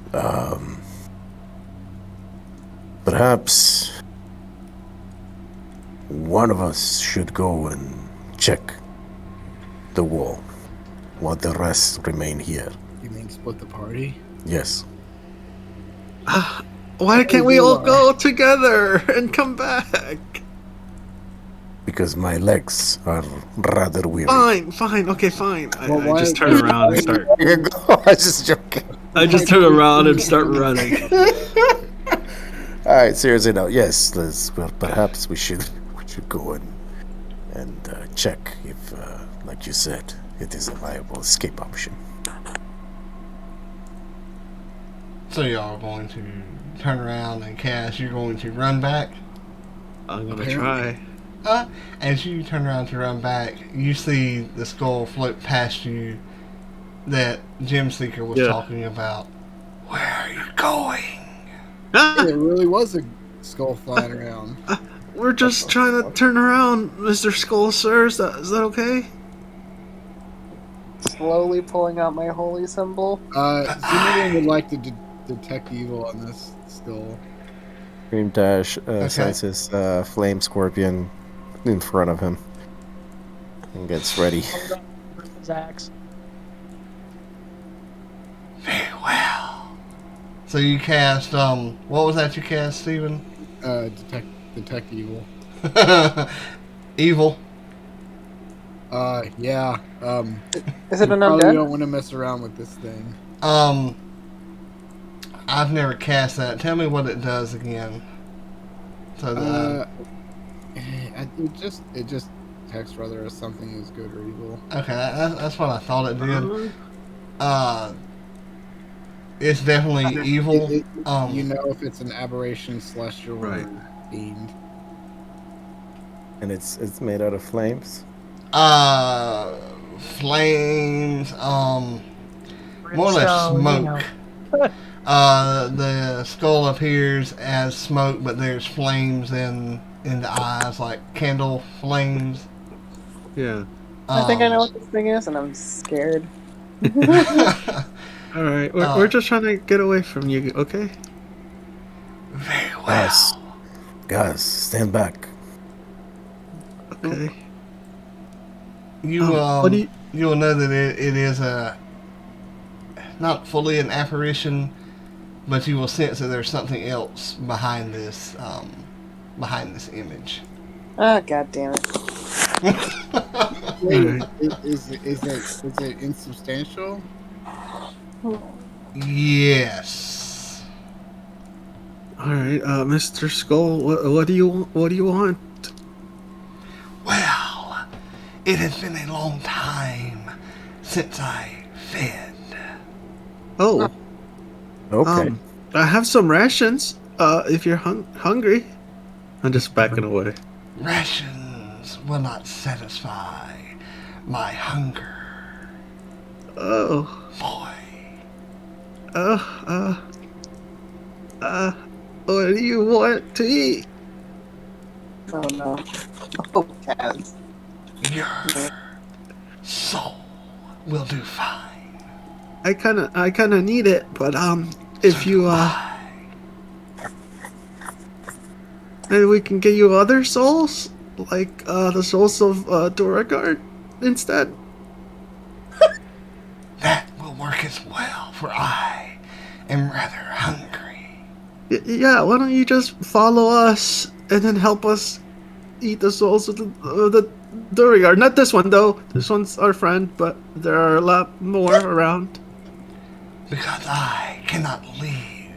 Speaker 3: Perhaps one of us should go and check the wall, while the rest remain here.
Speaker 6: You mean split the party?
Speaker 3: Yes.
Speaker 4: Why can't we all go together and come back?
Speaker 3: Because my legs are rather weary.
Speaker 4: Fine, okay, fine.
Speaker 6: Well,
Speaker 4: I just turn around and start.
Speaker 3: I was just joking.
Speaker 4: I just turn around and start running.
Speaker 3: All right, seriously now. Yes, well, perhaps we should go and check if, like you said, it is a viable escape option.
Speaker 1: So y'all are going to turn around, and Cass, you're going to run back?
Speaker 4: I'm gonna try.
Speaker 1: As you turn around to run back, you see the skull float past you that Gem Seeker was talking about. Where are you going?
Speaker 6: There really was a skull flying around.
Speaker 4: We're just trying to turn around, Mr. Skull, sir. Is that okay?
Speaker 5: Slowly pulling out my holy symbol.
Speaker 6: Zemodan would like to detect evil on this still.
Speaker 3: Krimtash senses flame scorpion in front of him and gets ready.
Speaker 2: His axe.
Speaker 1: Very well. So you cast, what was that you cast, Steven?
Speaker 6: Detect evil.
Speaker 1: Evil.
Speaker 6: Yeah.
Speaker 5: Is it an
Speaker 6: probably
Speaker 5: undead?
Speaker 6: don't want to mess around with this thing.
Speaker 1: I've never cast that. Tell me what it does again. So that
Speaker 6: it just detects whether something is good or evil.
Speaker 1: okay, that's what I thought it did. It's definitely evil.
Speaker 6: You know if it's an aberration, celestial, or fiend.
Speaker 3: And it's made out of flames.
Speaker 1: Flames. More or less smoke. The skull appears as smoke, but there's flames in the eyes, like candle flames.
Speaker 4: Yeah.
Speaker 5: I think I know what this thing is, and I'm scared.
Speaker 4: All right, we're just trying to get away from you, okay?
Speaker 1: Very well.
Speaker 3: Guys, stand back.
Speaker 4: Okay.
Speaker 1: You will know that it is not fully an apparition, but you will sense that there's something else behind this image.
Speaker 5: Ah, god damn it.
Speaker 6: Wait, is it insubstantial?
Speaker 1: Yes.
Speaker 4: All right, Mr. Skull, what do you want?
Speaker 1: Well, it has been a long time since I fed.
Speaker 4: Oh.
Speaker 3: Okay.
Speaker 4: I have some rations. If you're hungry, I'm just backing away.
Speaker 1: Rations will not satisfy my hunger.
Speaker 4: Oh.
Speaker 1: Boy.
Speaker 4: What do you want to eat?
Speaker 5: Oh no. Oh, Kaz.
Speaker 1: Your soul will do fine.
Speaker 4: I kinda need it, but if you maybe we can get you other souls, like the souls of Doragard instead.
Speaker 1: That will work as am rather hungry.
Speaker 4: Yeah, why don't you just follow us and then help us eat the souls of the Duergar? Not this one, though. This one's our friend, but there are a lot more around.
Speaker 1: Because I cannot leave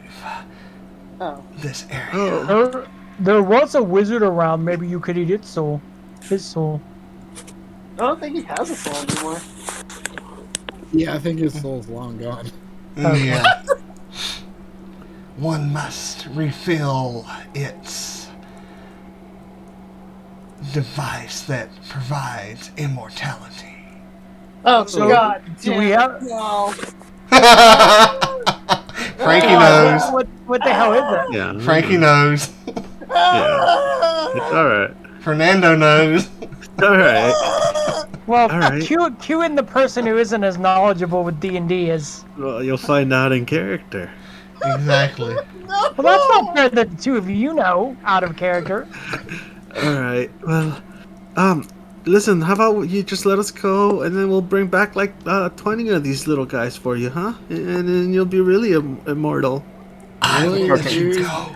Speaker 1: this area.
Speaker 4: Oh.
Speaker 2: There was a wizard around. Maybe you could eat its soul. His soul.
Speaker 5: I don't think he has a soul anymore.
Speaker 6: Yeah, I think his soul's long gone.
Speaker 1: Yeah. One must refill its device that provides immortality.
Speaker 5: Oh,
Speaker 2: So,
Speaker 5: God.
Speaker 2: do we have-
Speaker 5: No.
Speaker 1: Frankie knows.
Speaker 2: What the hell is that?
Speaker 4: Yeah.
Speaker 1: Frankie knows.
Speaker 4: Yeah. It's alright.
Speaker 1: Fernando knows.
Speaker 4: Alright.
Speaker 2: Well,
Speaker 4: All right.
Speaker 2: cue in the person who isn't as knowledgeable with D&D as...
Speaker 4: Well, you'll find out in character.
Speaker 1: Exactly.
Speaker 2: Well, that's not fair that the two of you know out of character.
Speaker 4: Alright. Well, listen, how about you just let us go and then we'll bring back like 20 of these little guys for you, huh? And then you'll be really immortal.
Speaker 1: I will
Speaker 6: Really,
Speaker 1: let you
Speaker 6: dude?
Speaker 1: go.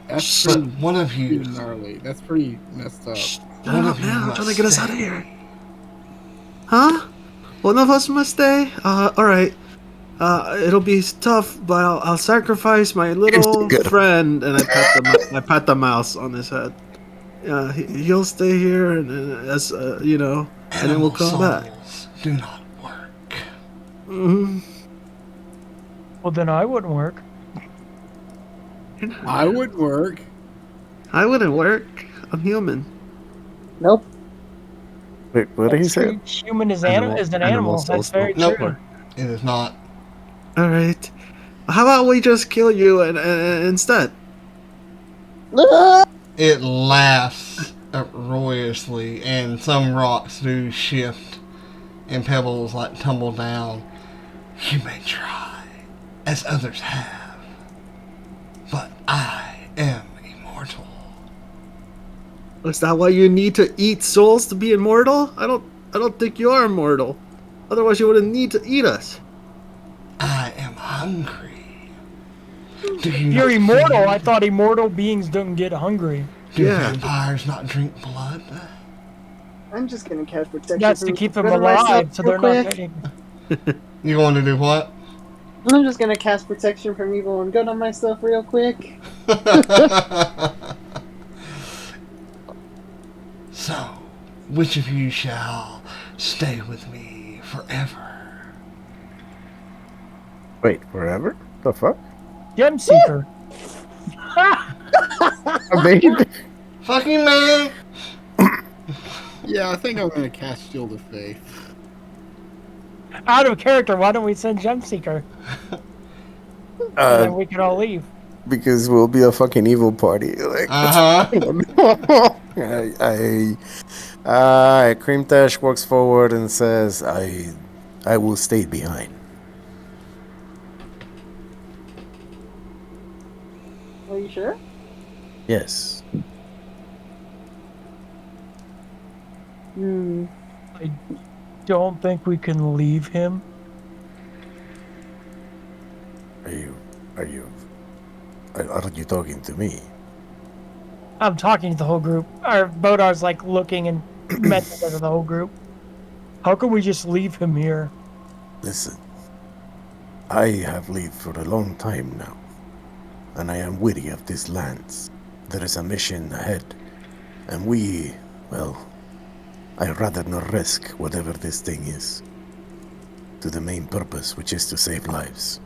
Speaker 6: That's
Speaker 1: But
Speaker 6: pretty,
Speaker 1: one of you,
Speaker 6: pretty gnarly. That's pretty messed up.
Speaker 4: Shut
Speaker 1: one
Speaker 4: up,
Speaker 1: of you
Speaker 4: man. I'm
Speaker 1: must
Speaker 4: trying to get us
Speaker 1: stay.
Speaker 4: out of here. Huh? One of us must stay? Alright. It'll be tough, but I'll sacrifice my little
Speaker 7: good.
Speaker 4: friend, and I pat the mouse on his head. He'll stay here, and as you know, and then we'll come back.
Speaker 1: Souls do not work.
Speaker 4: Mm-hmm.
Speaker 2: Well, then I wouldn't work.
Speaker 6: I would work.
Speaker 4: I wouldn't work. I'm human.
Speaker 5: Nope.
Speaker 7: Wait, what did he say?
Speaker 2: Human is an animal.
Speaker 4: Animal
Speaker 2: That's
Speaker 4: souls
Speaker 2: very
Speaker 1: Nope.
Speaker 2: true.
Speaker 1: It is not.
Speaker 4: All right. How about we just kill you and instead?
Speaker 1: It laughs uproariously, and some rocks do shift, and pebbles like tumble down. You may try, as others have, but I am immortal.
Speaker 4: Is that why you need to eat souls to be immortal? I don't think you are immortal. Otherwise, you wouldn't need to eat us.
Speaker 1: I am hungry. Do you
Speaker 2: You're
Speaker 1: not
Speaker 2: immortal.
Speaker 1: feel-
Speaker 2: I thought immortal beings don't get hungry.
Speaker 1: Do
Speaker 4: Yeah.
Speaker 1: vampires not drink blood?
Speaker 5: I'm just gonna cast protection.
Speaker 2: That's to
Speaker 5: from-
Speaker 2: keep them
Speaker 5: Go to myself
Speaker 2: alive, so
Speaker 5: real
Speaker 2: they're not
Speaker 5: quick.
Speaker 2: getting...
Speaker 1: You going to do what?
Speaker 5: I'm just gonna cast protection from evil and good on myself real quick.
Speaker 1: So, which of you shall stay with me forever?
Speaker 7: Wait, forever? The fuck?
Speaker 2: Gem Seeker.
Speaker 7: Maybe.
Speaker 1: Fucking man!
Speaker 6: Yeah, I think I'm gonna cast Shield of Faith.
Speaker 2: Out of character, why don't we send Gem Seeker? And then we can all leave.
Speaker 7: Because we'll be a fucking evil party. Like, Krimtash walks forward and says, I will stay behind.
Speaker 5: Are you sure?
Speaker 7: Yes.
Speaker 5: Hmm.
Speaker 2: I don't think we can leave him.
Speaker 7: Are you talking to me?
Speaker 2: I'm talking to the whole group. Or Bodar's like looking and mentioning to the whole group. How can we just leave him here?
Speaker 7: Listen, I have lived for a long time now, and I am weary of these lands. There is a mission ahead, and I'd rather not risk whatever this thing is, to the main purpose, which is to save lives,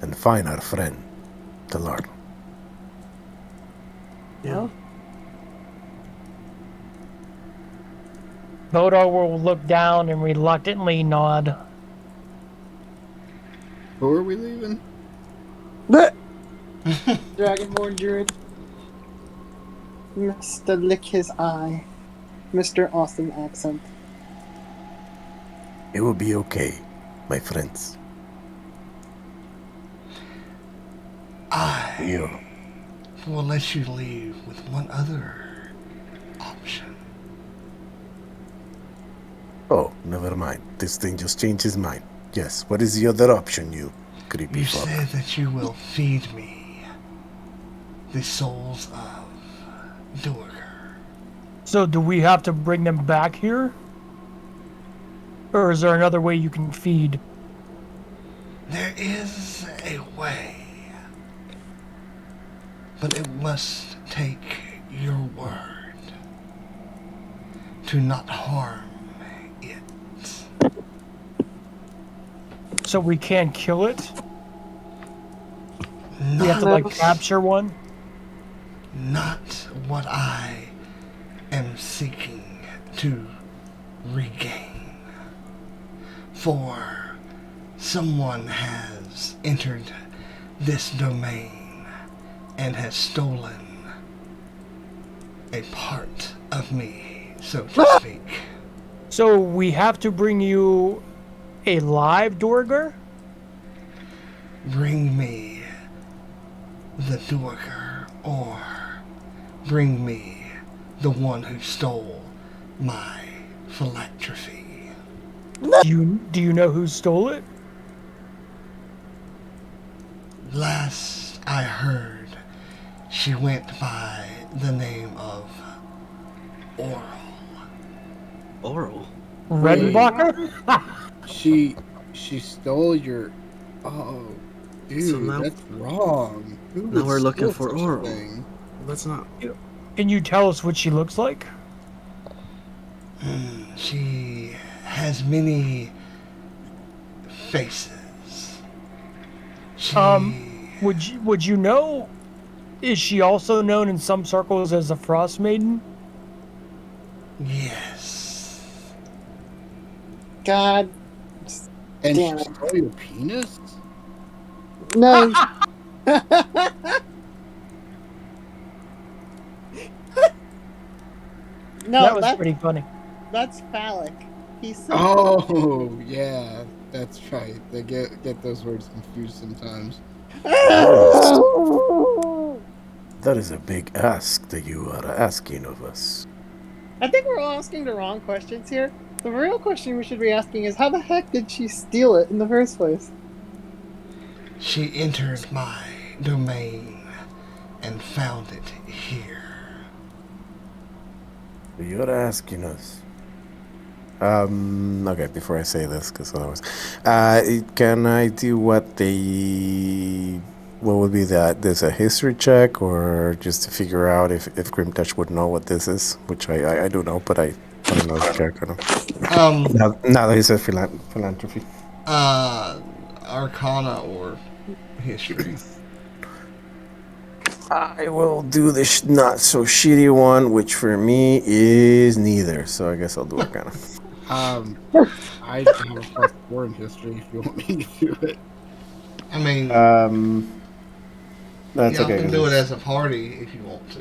Speaker 7: and find our friend, Talar.
Speaker 5: Yeah.
Speaker 2: Bodar will look down and reluctantly nod.
Speaker 6: Who are we leaving?
Speaker 5: Dragonborn Druid. Mr. Lick his eye. Mr. Austin accent.
Speaker 7: It will be okay, my friends.
Speaker 1: I
Speaker 7: You.
Speaker 1: will let you leave with one other option.
Speaker 7: Oh, never mind. This thing just changed his mind. Yes, what is the other option, you creepy
Speaker 1: You
Speaker 7: fuck.
Speaker 1: said that you will feed me the souls of Duergar.
Speaker 2: So do we have to bring them back here? Or is there another way you can feed?
Speaker 1: There is a way, but it must take your word to not harm it.
Speaker 2: So we can't kill it? We have to,
Speaker 1: Not,
Speaker 2: capture one?
Speaker 1: not what I am seeking to regain. For someone has entered this domain and has stolen a part of me, so to speak.
Speaker 2: So we have to bring you a live Duergar?
Speaker 1: Bring me the Duergar, or bring me the one who stole my philanthropy.
Speaker 2: Do you know who stole it?
Speaker 1: Last I heard, she went by the name of Oral.
Speaker 4: Oral.
Speaker 2: Redenbacher?
Speaker 6: She stole your. Oh, dude,
Speaker 4: So now-
Speaker 6: that's wrong. Who
Speaker 4: Now
Speaker 6: would
Speaker 4: we're looking
Speaker 6: steal
Speaker 4: for
Speaker 6: such a
Speaker 4: Oral.
Speaker 6: thing?
Speaker 4: That's not.
Speaker 2: Can you tell us what she looks like?
Speaker 1: She has many faces. She,
Speaker 2: Would you know? Is she also known in some circles as a Frost Maiden?
Speaker 1: yes.
Speaker 5: God.
Speaker 6: And
Speaker 5: Damn
Speaker 6: she
Speaker 5: it.
Speaker 6: stole your penis?
Speaker 5: No. No,
Speaker 2: That was pretty funny.
Speaker 5: that's phallic. He said.
Speaker 6: Oh, yeah, that's right. They get those words confused sometimes.
Speaker 7: That is a big ask that you are asking of us.
Speaker 5: I think we're all asking the wrong questions here. The real question we should be asking is how the heck did she steal it in the first place?
Speaker 1: She entered my domain and found it here.
Speaker 7: You're asking us. Okay, before I say this, because otherwise, can I do what would be that? There's a history check, or just to figure out if Krimtash would know what this is, which I do know, but I don't know the character. Now that he says philanthropy.
Speaker 1: Arcana or history.
Speaker 7: I will do the not so shitty one, which for me is neither. So I guess I'll do Arcana.
Speaker 6: I have a +4 in history if you want me to do it.
Speaker 1: I mean,
Speaker 7: That's
Speaker 1: y'all
Speaker 7: okay.
Speaker 1: can do it as a party if you want to.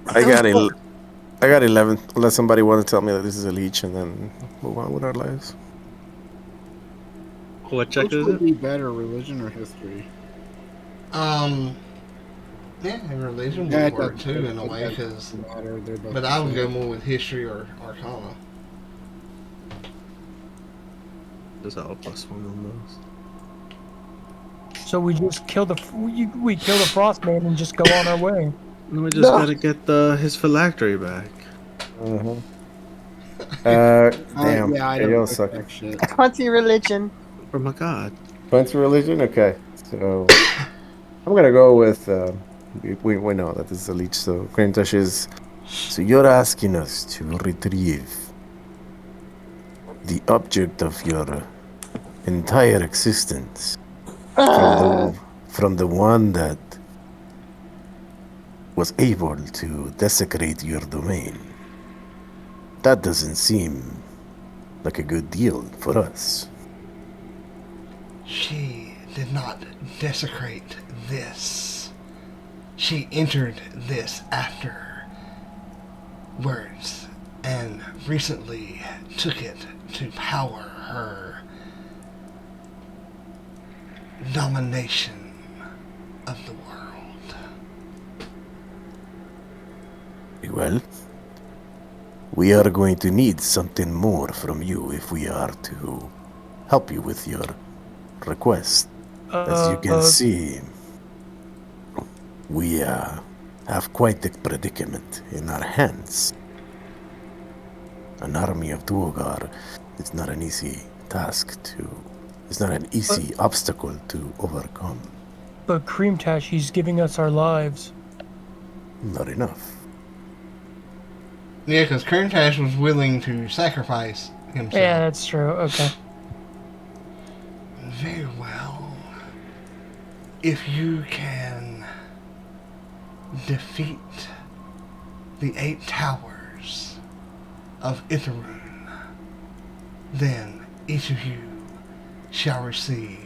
Speaker 7: I got 11. Unless somebody wants to tell me that this is a leech, and then move on with our lives.
Speaker 4: What check
Speaker 6: Which
Speaker 4: is
Speaker 6: would
Speaker 4: it?
Speaker 6: be better, religion or history?
Speaker 1: Yeah, and religion
Speaker 6: Yeah,
Speaker 1: would
Speaker 6: it
Speaker 1: work
Speaker 6: doesn't-
Speaker 1: too in a
Speaker 6: it
Speaker 1: way,
Speaker 6: doesn't
Speaker 1: because.
Speaker 6: matter, they're both
Speaker 1: But
Speaker 6: the
Speaker 1: I would
Speaker 6: same.
Speaker 1: go more with history or Arcana.
Speaker 4: Just have a +1 on those.
Speaker 2: So we just kill we kill the Frost Man and just go on our way.
Speaker 4: No, we just gotta get his phylactery back.
Speaker 7: Damn.
Speaker 6: Yeah, I
Speaker 7: Okay,
Speaker 6: don't
Speaker 7: y'all
Speaker 6: know
Speaker 7: suck.
Speaker 6: that shit.
Speaker 5: 20 religion.
Speaker 4: Oh my god.
Speaker 7: Fancy religion? Okay. So I'm gonna go with we know that this is a leech, so Krimtash is. So you're asking us to retrieve the object of your entire existence from the one that was able to desecrate your domain. That doesn't seem like a good deal for us.
Speaker 1: She did not desecrate this. She entered this afterwards and recently took it to power her domination of the world.
Speaker 7: Well, we are going to need something more from you if we are to help you with your
Speaker 3: request. As you can see, we have quite the predicament in our hands. An army of Duogar is not an easy task to... It's not an easy obstacle to overcome.
Speaker 2: But Krimtash, he's giving us our lives.
Speaker 3: Not enough.
Speaker 1: Yeah, because Krimtash was willing to sacrifice himself.
Speaker 2: Yeah, that's true. Okay.
Speaker 1: Very well. If you can defeat the 8 towers of Itherun, then each of you shall receive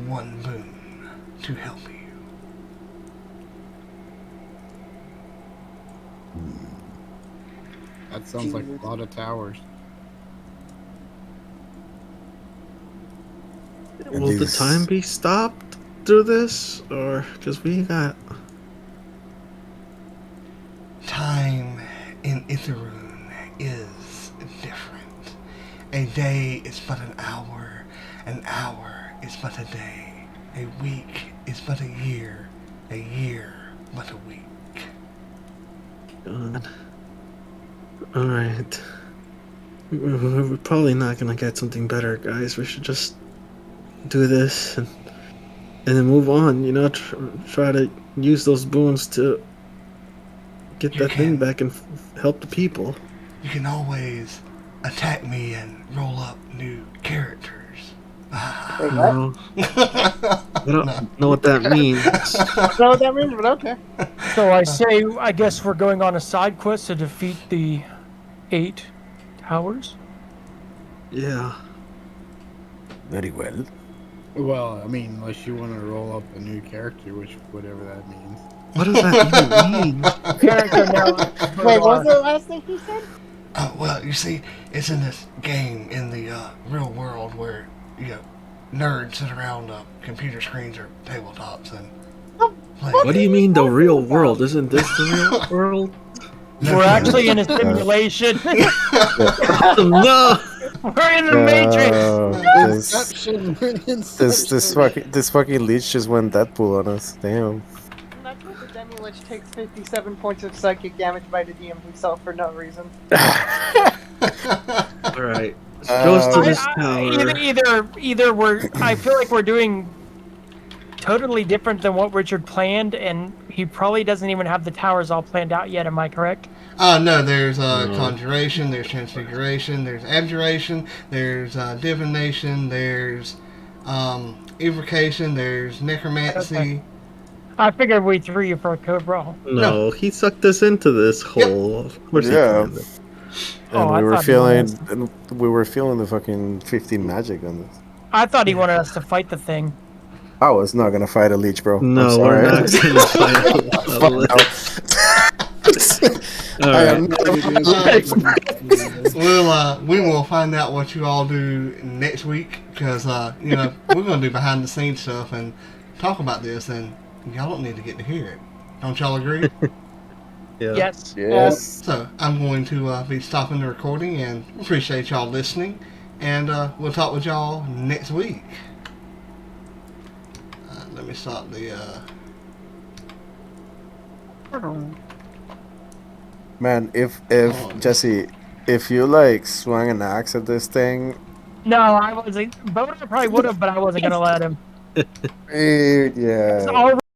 Speaker 1: 1 boon to help you.
Speaker 6: That sounds like a lot of towers.
Speaker 4: Will the time be stopped through this? Or, because we got...
Speaker 1: Time in Itherun is different. A day is but an hour is but a day, a week is but a year but a week.
Speaker 4: God. Alright. We're probably not gonna get something better, guys. We should just do this and then move on, you know, try to use those boons to get that thing back and help the people.
Speaker 1: You can always attack me and roll up new characters.
Speaker 5: Wait,
Speaker 4: No. I don't know what that means.
Speaker 5: I don't know what that means, but okay.
Speaker 2: So I guess we're going on a side quest to defeat the 8 towers?
Speaker 4: Yeah.
Speaker 3: Very well.
Speaker 6: Well, I mean, unless you want to roll up a new character, which whatever that means.
Speaker 4: What does that even mean?
Speaker 2: Character now.
Speaker 5: Wait, what was the last thing he said?
Speaker 1: Well, you see, it's in this game in the real world where, you know, nerds sit around computer screens or tabletops and play.
Speaker 4: What do you mean the real world? Isn't this the real world?
Speaker 2: We're actually in a simulation.
Speaker 4: No!
Speaker 2: We're in the Matrix.
Speaker 3: This fucking leech just went Deadpool on us. Damn.
Speaker 5: That's what the Demi-Lich takes 57 points of psychic damage by the DM himself for no reason.
Speaker 4: Alright. Goes to this tower.
Speaker 2: Either we're... I feel like we're doing totally different than what Richard planned, and he probably doesn't even have the towers all planned out yet. Am I correct?
Speaker 1: No, there's conjuration, there's transfiguration, there's abjuration, there's divination, there's evocation, there's necromancy.
Speaker 2: Okay. I figured we threw you for a code brawl.
Speaker 4: No, he sucked us into this hole. Of course he did.
Speaker 3: And we were feeling the fucking 15 magic on this.
Speaker 2: I thought he wanted us to fight the thing.
Speaker 3: I was not gonna fight a leech, bro.
Speaker 4: No, we're not gonna fight a leech.
Speaker 1: We will find out what you all do next week because you know, we're gonna do behind the scenes stuff and talk about this, and y'all don't need to get to hear it. Don't y'all agree?
Speaker 4: Yeah.
Speaker 2: Yes.
Speaker 1: So I'm going to be stopping the recording and appreciate y'all listening, and we'll talk with y'all next week. Let me stop the.
Speaker 3: Man, if Jesse, if you like swung an axe at this thing.
Speaker 2: No, I wasn't. Bodar probably would have, but I wasn't gonna let him.
Speaker 3: Yeah.